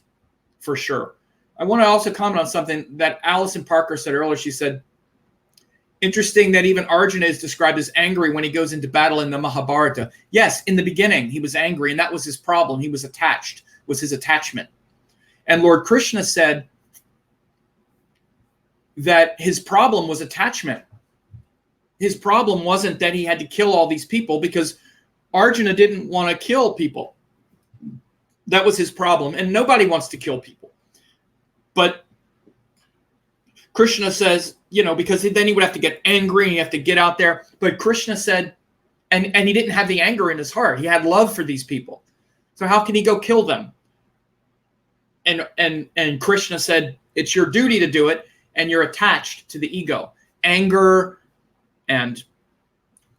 for sure. I want to also comment on something that Alison Parker said earlier. She said, interesting that even Arjuna is described as angry when he goes into battle in the Mahabharata. Yes, in the beginning, he was angry, and that was his problem. He was attached, was his attachment. And Lord Krishna said that his problem was attachment. His problem wasn't that he had to kill all these people, because Arjuna didn't want to kill people. That was his problem. And nobody wants to kill people. But Krishna says, because then he would have to get angry and he have to get out there. But Krishna said, and he didn't have the anger in his heart. He had love for these people. So how can he go kill them? And Krishna said, it's your duty to do it, and you're attached to the ego. Anger and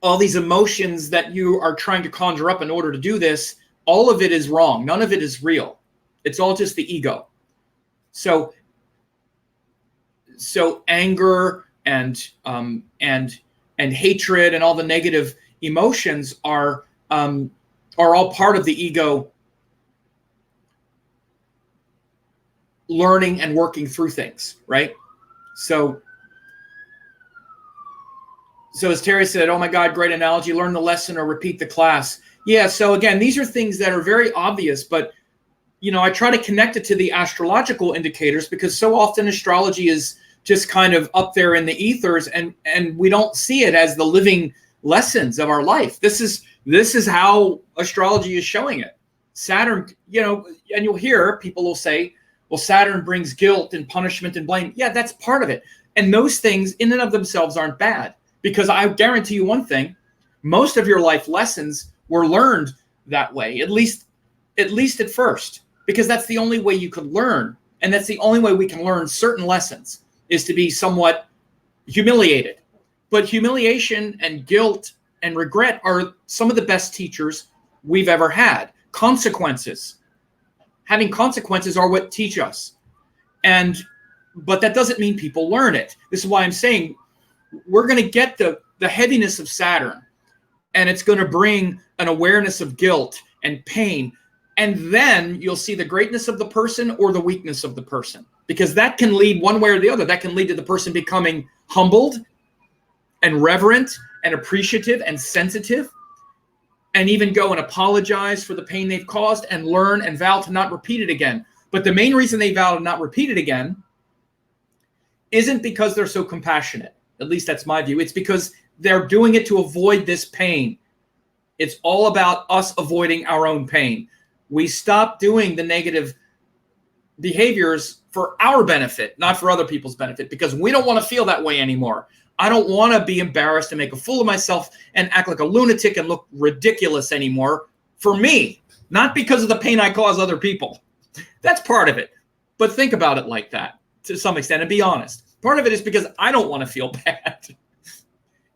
all these emotions that you are trying to conjure up in order to do this, all of it is wrong. None of it is real. It's all just the ego. So anger and hatred and all the negative emotions are all part of the ego learning and working through things, right? So as Terry said, oh my God, great analogy, learn the lesson or repeat the class. Yeah, so again, these are things that are very obvious, but I try to connect it to the astrological indicators, because so often astrology is just kind of up there in the ethers, and we don't see it as the living lessons of our life. This is how astrology is showing it. Saturn, and you'll hear people will say, well, Saturn brings guilt and punishment and blame. Yeah, that's part of it. And those things in and of themselves aren't bad, because I guarantee you one thing, most of your life lessons were learned that way, at least at first, because that's the only way you could learn. And that's the only way we can learn certain lessons, is to be somewhat humiliated. But humiliation and guilt and regret are some of the best teachers we've ever had. Consequences. Having consequences are what teach us. But that doesn't mean people learn it. This is why I'm saying we're going to get the heaviness of Saturn, and it's going to bring an awareness of guilt and pain. And then you'll see the greatness of the person or the weakness of the person, because that can lead one way or the other. That can lead to the person becoming humbled and reverent and appreciative and sensitive, and even go and apologize for the pain they've caused and learn and vow to not repeat it again. But the main reason they vow to not repeat it again isn't because they're so compassionate. At least that's my view. It's because they're doing it to avoid this pain. It's all about us avoiding our own pain. We stop doing the negative behaviors for our benefit, not for other people's benefit, because we don't want to feel that way anymore. I don't want to be embarrassed and make a fool of myself and act like a lunatic and look ridiculous anymore for me, not because of the pain I cause other people. That's part of it. But think about it like that to some extent and be honest. Part of it is because I don't want to feel bad.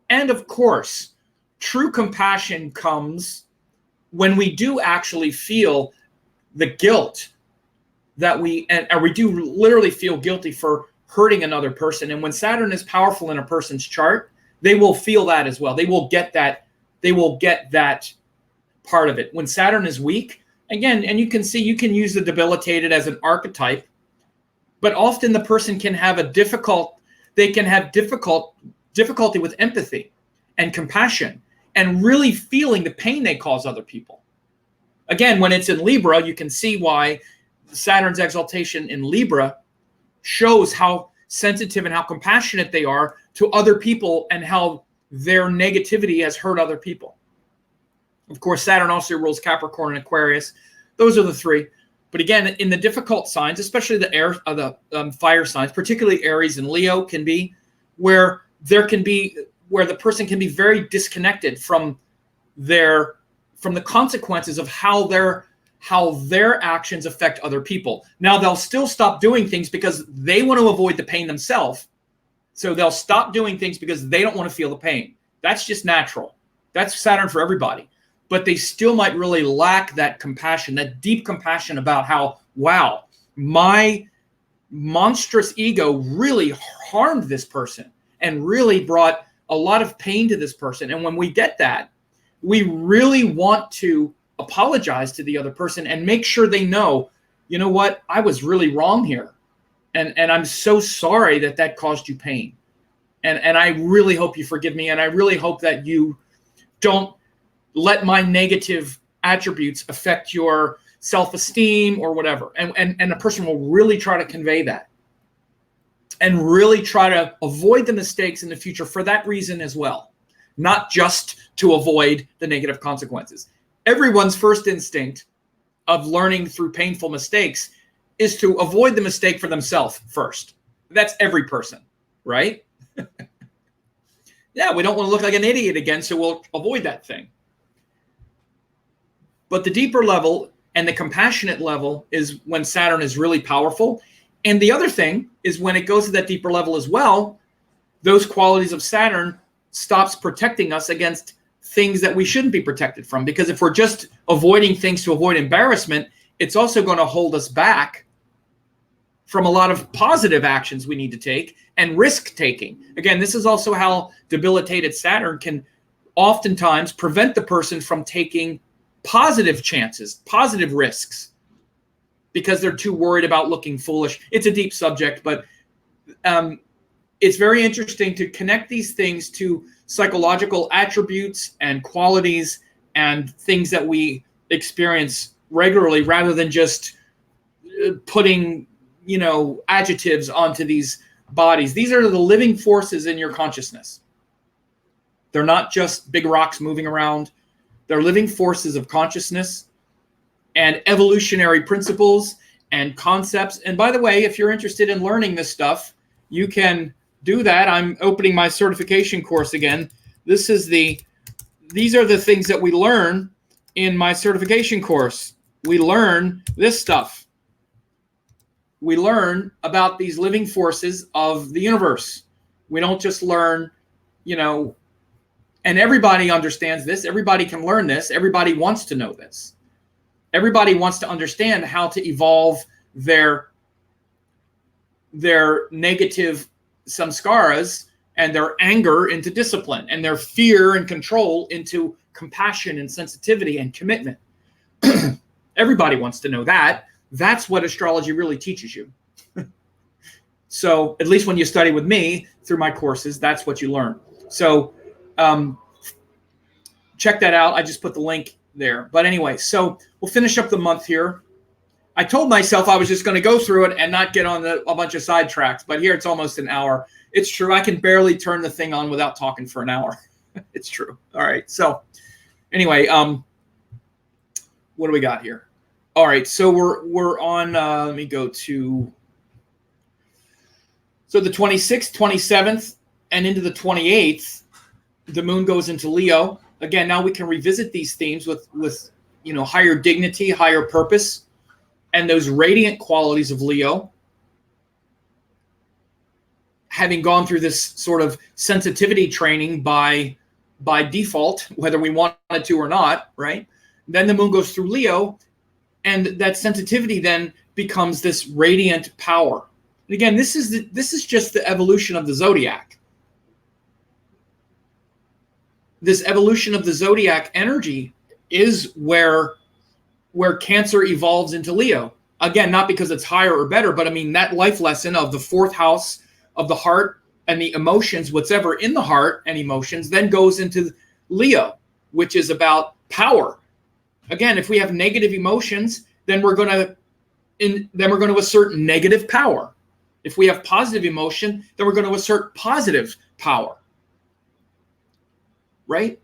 And of course, true compassion comes when we do actually feel the guilt that we do literally feel guilty for hurting another person. And when Saturn is powerful in a person's chart, they will feel that as well. They will get that. They will get that part of it. When Saturn is weak, again, and you can see, you can use the debilitated as an archetype, but often the person can have difficulty with empathy and compassion and really feeling the pain they cause other people. Again, when it's in Libra, you can see why Saturn's exaltation in Libra shows how sensitive and how compassionate they are to other people and how their negativity has hurt other people. Of course, Saturn also rules Capricorn and Aquarius. Those are the three. But again, in the difficult signs, especially the fire signs, particularly Aries and Leo, can be where the person can be very disconnected from the consequences of how their actions affect other people. Now, they'll still stop doing things because they want to avoid the pain themselves. So they'll stop doing things because they don't want to feel the pain. That's just natural. That's Saturn for everybody. But they still might really lack that compassion, that deep compassion about how, wow, my monstrous ego really harmed this person and really brought a lot of pain to this person. And when we get that, we really want to apologize to the other person and make sure they know, you know what, I was really wrong here. And I'm so sorry that caused you pain. And I really hope you forgive me. And I really hope that you don't let my negative attributes affect your self-esteem or whatever. And a person will really try to convey that and really try to avoid the mistakes in the future for that reason as well, not just to avoid the negative consequences. Everyone's first instinct of learning through painful mistakes is to avoid the mistake for themselves first. That's every person, right? Yeah, we don't want to look like an idiot again, so we'll avoid that thing. But the deeper level and the compassionate level is when Saturn is really powerful. And the other thing is when it goes to that deeper level as well, those qualities of Saturn stops protecting us against things that we shouldn't be protected from. Because if we're just avoiding things to avoid embarrassment, it's also going to hold us back from a lot of positive actions we need to take and risk taking. Again, this is also how debilitated Saturn can oftentimes prevent the person from taking positive chances, positive risks, because they're too worried about looking foolish. It's a deep subject, but it's very interesting to connect these things to psychological attributes and qualities and things that we experience regularly rather than just putting, adjectives onto these bodies. These are the living forces in your consciousness. They're not just big rocks moving around. They're living forces of consciousness and evolutionary principles and concepts. And by the way, if you're interested in learning this stuff, you can do that. I'm opening my certification course again. These are the things that we learn in my certification course. We learn this stuff. We learn about these living forces of the universe. We don't just learn, and everybody understands this. Everybody can learn this. Everybody wants to know this. Everybody wants to understand how to evolve their negative samskaras and their anger into discipline and their fear and control into compassion and sensitivity and commitment. Everybody wants to know that. That's what astrology really teaches you. So at least when you study with me through my courses, that's what you learn. So check that out. I just put the link there. But anyway, so we'll finish up the month here. I told myself I was just going to go through it and not get on a bunch of sidetracks, but here it's almost an hour. It's true. I can barely turn the thing on without talking for an hour. It's true. All right. So anyway, what do we got here? All right. So we're on, let me go to, so the 26th, 27th, and into the 28th, the moon goes into Leo. Again, now we can revisit these themes with higher dignity, higher purpose, and those radiant qualities of Leo. Having gone through this sort of sensitivity training by default, whether we wanted to or not, right? Then the moon goes through Leo, and that sensitivity then becomes this radiant power. And again, this is just the evolution of the zodiac. This evolution of the zodiac energy is where Cancer evolves into Leo. Again, not because it's higher or better, but I mean that life lesson of the fourth house of the heart and the emotions, whatever in the heart and emotions, then goes into Leo, which is about power. Again, if we have negative emotions, then we're going to assert negative power. If we have positive emotion, then we're going to assert positive power. Right?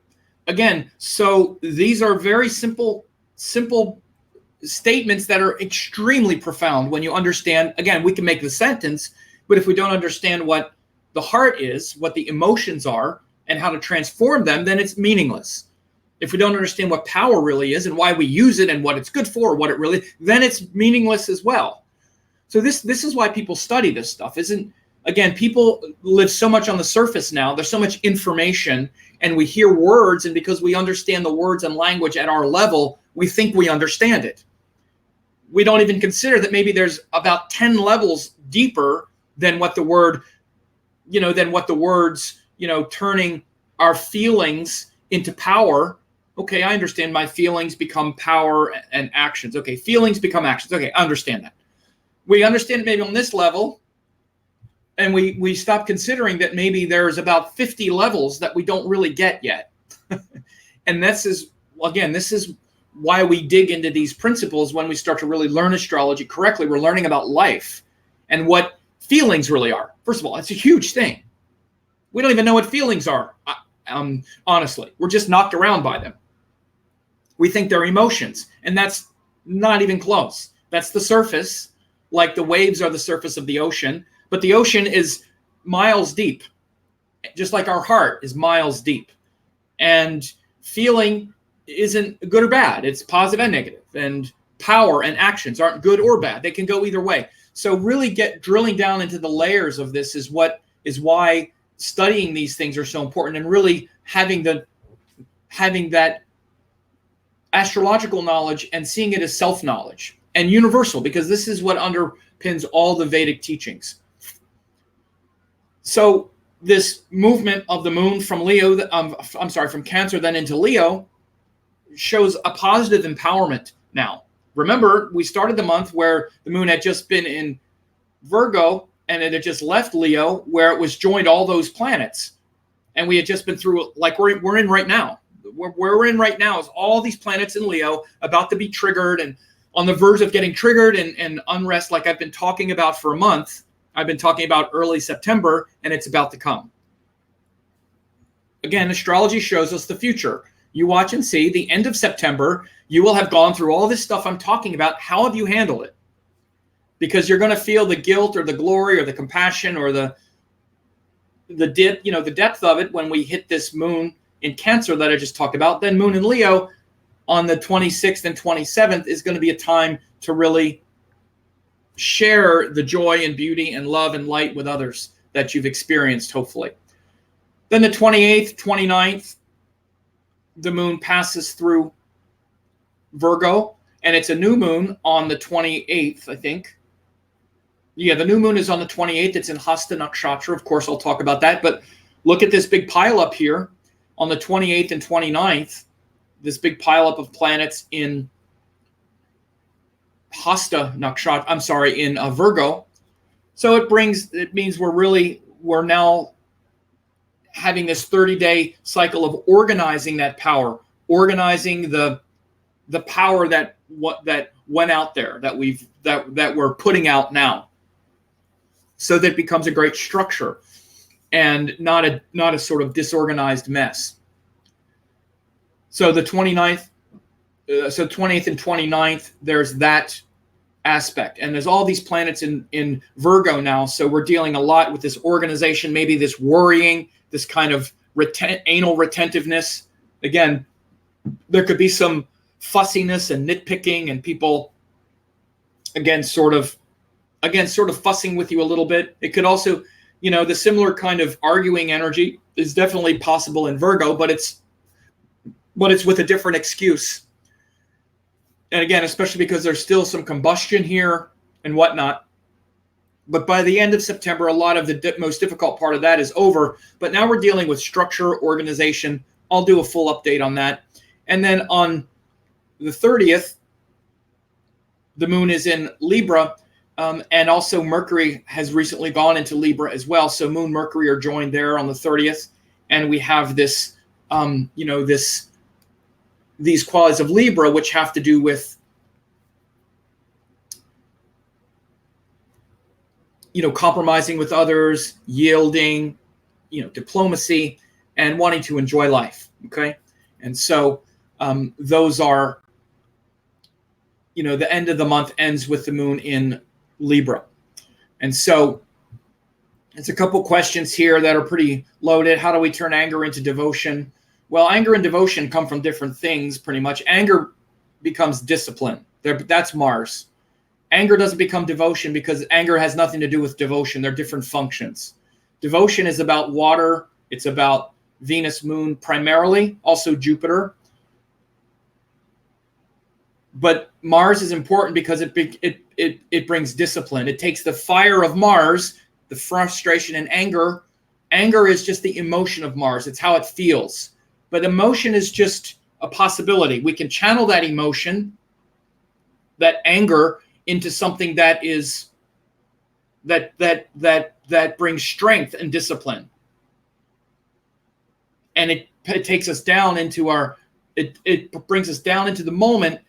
Again, so these are very simple statements that are extremely profound when you understand. Again, we can make the sentence, but if we don't understand what the heart is, what the emotions are, and how to transform them, then it's meaningless. If we don't understand what power really is and why we use it and what it's good for, what it really, then it's meaningless as well. So this is why people study this stuff. Again, people live so much on the surface now. There's so much information, and we hear words, and because we understand the words and language at our level, we think we understand it. We don't even consider that maybe there's about 10 levels deeper than what the word, words, turning our feelings into power. Okay, I understand my feelings become power and actions. Okay, feelings become actions. Okay, I understand that. We understand it maybe on this level, and we stop considering that maybe there's about 50 levels that we don't really get yet. And this is why we dig into these principles when we start to really learn astrology correctly. We're learning about life and what feelings really are. First of all, it's a huge thing. We don't even know what feelings are, honestly. We're just knocked around by them. We think they're emotions, and that's not even close. That's the surface, like the waves are the surface of the ocean, but the ocean is miles deep, just like our heart is miles deep. And feeling isn't good or bad. It's positive and negative. And power and actions aren't good or bad. They can go either way. So really drilling down into the layers of this is why studying these things are so important, and really having that astrological knowledge and seeing it as self-knowledge and universal, because this is what underpins all the Vedic teachings. So this movement of the moon from from Cancer then into Leo shows a positive empowerment now. Remember, we started the month where the moon had just been in Virgo, and it had just left Leo, where it was joined all those planets. And we had just been through, like we're in right now. Where we're in right now is all these planets in Leo about to be triggered and on the verge of getting triggered and unrest, like I've been talking about for a month. I've been talking about early September, and it's about to come. Again, astrology shows us the future. You watch and see the end of September, you will have gone through all this stuff I'm talking about. How have you handled it? Because you're going to feel the guilt or the glory or the compassion or the depth of it when we hit this moon in Cancer that I just talked about. Then moon in Leo on the 26th and 27th is going to be a time to really share the joy and beauty and love and light with others that you've experienced, hopefully. Then the 28th, 29th, the moon passes through Virgo, and it's a new moon on the 28th, I think. Yeah, the new moon is on the 28th. It's in Hasta Nakshatra. Of course, I'll talk about that. But look at this big pileup here on the 28th and 29th, this big pileup of planets in Hasta Nakshatra, in Virgo. So it means we're now having this 30-day cycle of organizing that power, organizing the power that went out there, that we're putting out now, so that it becomes a great structure and not a sort of disorganized mess. So the 29th, 20th and 29th, there's that aspect. And there's all these planets in Virgo now. So we're dealing a lot with this organization, maybe this worrying, this kind of anal retentiveness. Again, there could be some fussiness and nitpicking and people, again, sort of fussing with you a little bit. It could also, the similar kind of arguing energy is definitely possible in Virgo, but it's with a different excuse. And again, especially because there's still some combustion here and whatnot. But by the end of September, a lot of the most difficult part of that is over. But now we're dealing with structure, organization. I'll do a full update on that. And then on the 30th, the moon is in Libra. And also Mercury has recently gone into Libra as well. So Moon, Mercury are joined there on the 30th. And we have this, these qualities of Libra, which have to do with, compromising with others, yielding, diplomacy, and wanting to enjoy life. Okay. And so those are, the end of the month ends with the moon in Libra. And so it's a couple questions here that are pretty loaded. How do we turn anger into devotion? Well, anger and devotion come from different things, pretty much. Anger becomes discipline. That's Mars. Anger doesn't become devotion because anger has nothing to do with devotion. They're different functions. Devotion is about water. It's about Venus, moon primarily, also Jupiter. But Mars is important because it brings discipline. It takes the fire of Mars, the frustration and anger. Anger is just the emotion of Mars. It's how it feels. But emotion is just a possibility. We can channel that emotion, that anger, into something that is that brings strength and discipline. And it takes us down into it brings us down into the moment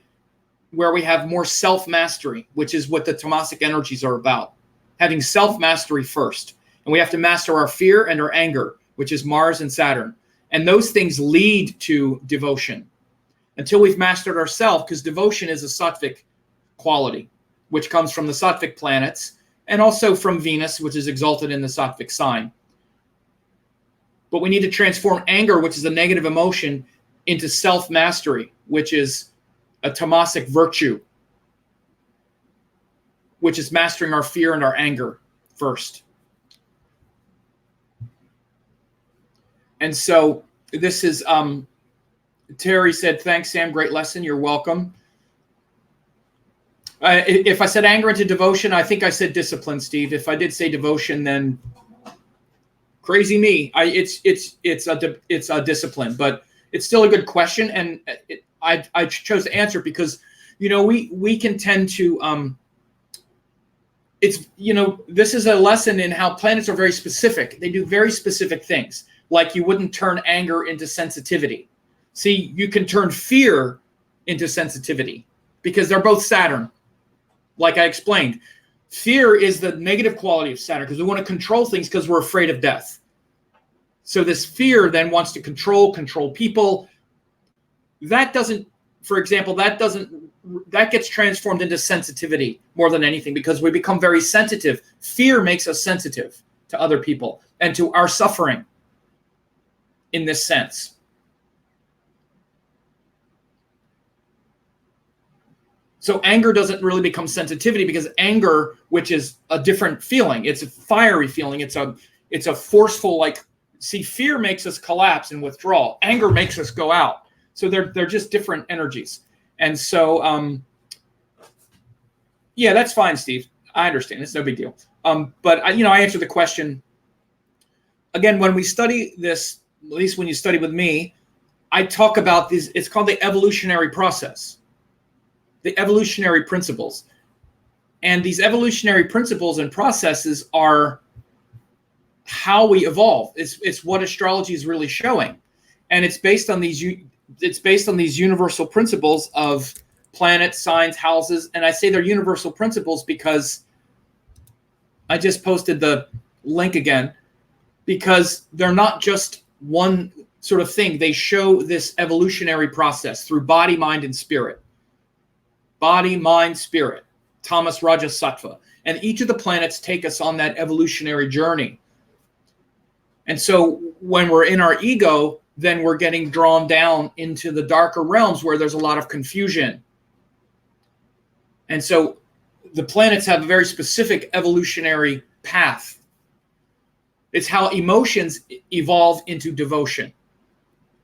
where we have more self-mastery, which is what the tamasic energies are about. Having self-mastery first. And we have to master our fear and our anger, which is Mars and Saturn. And those things lead to devotion until we've mastered ourselves, because devotion is a sattvic quality, which comes from the sattvic planets and also from Venus, which is exalted in the sattvic sign. But we need to transform anger, which is a negative emotion, into self-mastery, which is a tamasic virtue, which is mastering our fear and our anger first. And so this is, Terry said, thanks, Sam, great lesson, you're welcome. If I said anger into devotion, I think I said discipline, Steve. If I did say devotion, then crazy me. It's a discipline, but it's still a good question, and I chose to answer because, we can tend to, this is a lesson in how planets are very specific. They do very specific things, like you wouldn't turn anger into sensitivity. See, you can turn fear into sensitivity because they're both Saturn. Like I explained, fear is the negative quality of Saturn because we want to control things because we're afraid of death. So this fear then wants to control people. That doesn't, for example, that gets transformed into sensitivity more than anything because we become very sensitive. Fear makes us sensitive to other people and to our suffering in this sense. So anger doesn't really become sensitivity because anger, which is a different feeling, it's a fiery feeling. It's a forceful, see, fear makes us collapse and withdraw. Anger makes us go out. So they're just different energies. And so, yeah, that's fine, Steve. I understand. It's no big deal. But I answered the question. Again, when we study this, at least when you study with me, I talk about these. It's called the evolutionary process. The evolutionary principles. And these evolutionary principles and processes are how we evolve. It's what astrology is really showing. And it's based on these universal principles of planets, signs, houses. And I say they're universal principles because I just posted the link again, because they're not just one sort of thing. They show this evolutionary process through body, mind, and spirit. Body, mind, spirit. tamas, rajas, sattva. And each of the planets take us on that evolutionary journey. And so when we're in our ego, then we're getting drawn down into the darker realms where there's a lot of confusion. And so the planets have a very specific evolutionary path. It's how emotions evolve into devotion.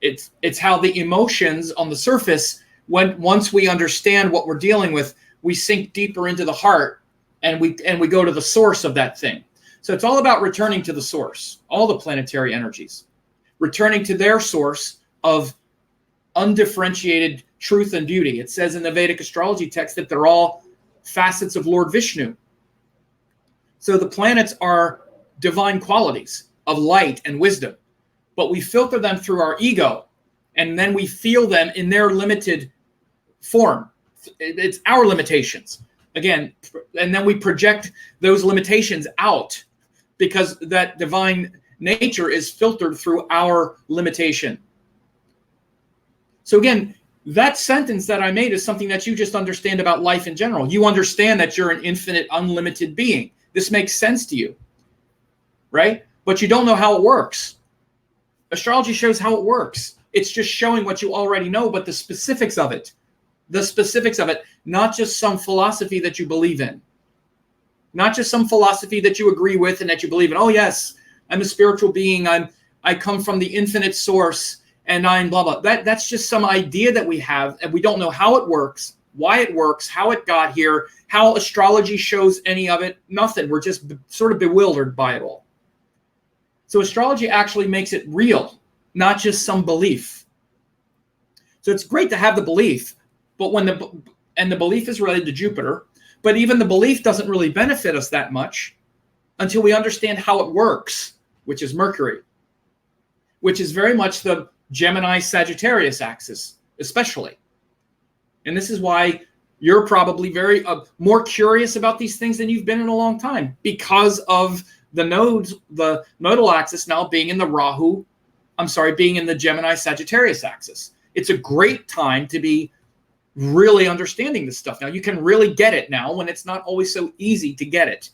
It's how the emotions on the surface, once we understand what we're dealing with, we sink deeper into the heart and we go to the source of that thing. So it's all about returning to the source, all the planetary energies, returning to their source of undifferentiated truth and beauty. It says in the Vedic astrology text that they're all facets of Lord Vishnu. So the planets are divine qualities of light and wisdom, but we filter them through our ego, and then we feel them in their limited form. It's our limitations, again, and then we project those limitations out because that divine nature is filtered through our limitation. So again, that sentence that I made is something that you just understand about life in general. You understand that you're an infinite, unlimited being. This makes sense to you, right? But you don't know how it works. Astrology shows how it works. It's just showing what you already know, but the specifics of it, not just some philosophy that you believe in, not just some philosophy that you agree with and that you believe in. Oh yes, I'm a spiritual being. I come from the infinite source and I'm blah, blah. That's just some idea that we have and we don't know how it works, why it works, how it got here, how astrology shows any of it, nothing. We're just sort of bewildered by it all. So astrology actually makes it real, not just some belief. So it's great to have the belief, but the belief is related to Jupiter, but even the belief doesn't really benefit us that much until we understand how it works, which is Mercury, which is very much the Gemini-Sagittarius axis, especially. And this is why you're probably very more curious about these things than you've been in a long time, because of the nodes, the nodal axis now being in being in the Gemini-Sagittarius axis. It's a great time to be really understanding this stuff. Now you can really get it now when it's not always so easy to get it.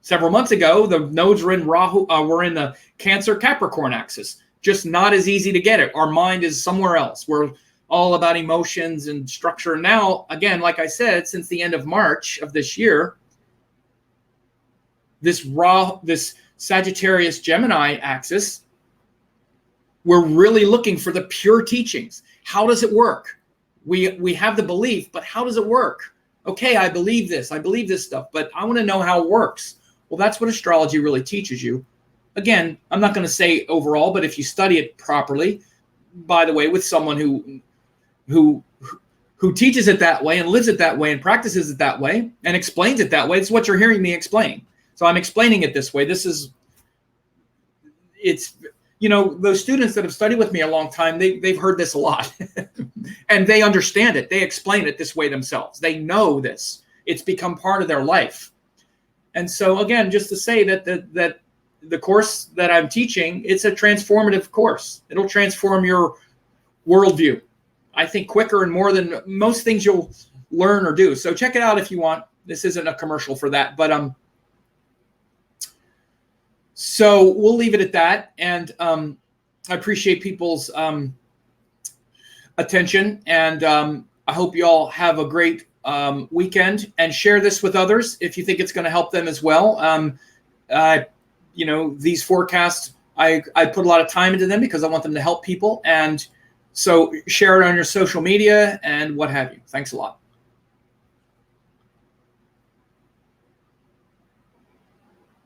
Several months ago, the nodes were in the Cancer Capricorn axis. Just not as easy to get it. Our mind is somewhere else. We're all about emotions and structure. Now, again, like I said, since the end of March of this year, this Sagittarius Gemini axis, we're really looking for the pure teachings. How does it work? We have the belief, but how does it work? Okay, I believe this stuff, but I want to know how it works. Well, that's what astrology really teaches you. Again, I'm not going to say overall, but if you study it properly, by the way, with someone who teaches it that way and lives it that way and practices it that way and explains it that way, it's what you're hearing me explain. So I'm explaining it this way. Those students that have studied with me a long time, they've heard this a lot and they understand it. They explain it this way themselves. They know this. It's become part of their life. And so again, just to say that the course that I'm teaching, it's a transformative course. It'll transform your worldview, I think, quicker and more than most things you'll learn or do. So check it out if you want. This isn't a commercial for that, but so we'll leave it at that. And I appreciate people's attention. And I hope you all have a great weekend, and share this with others if you think it's going to help them as well. These forecasts, I put a lot of time into them because I want them to help people. And so share it on your social media and what have you. Thanks a lot.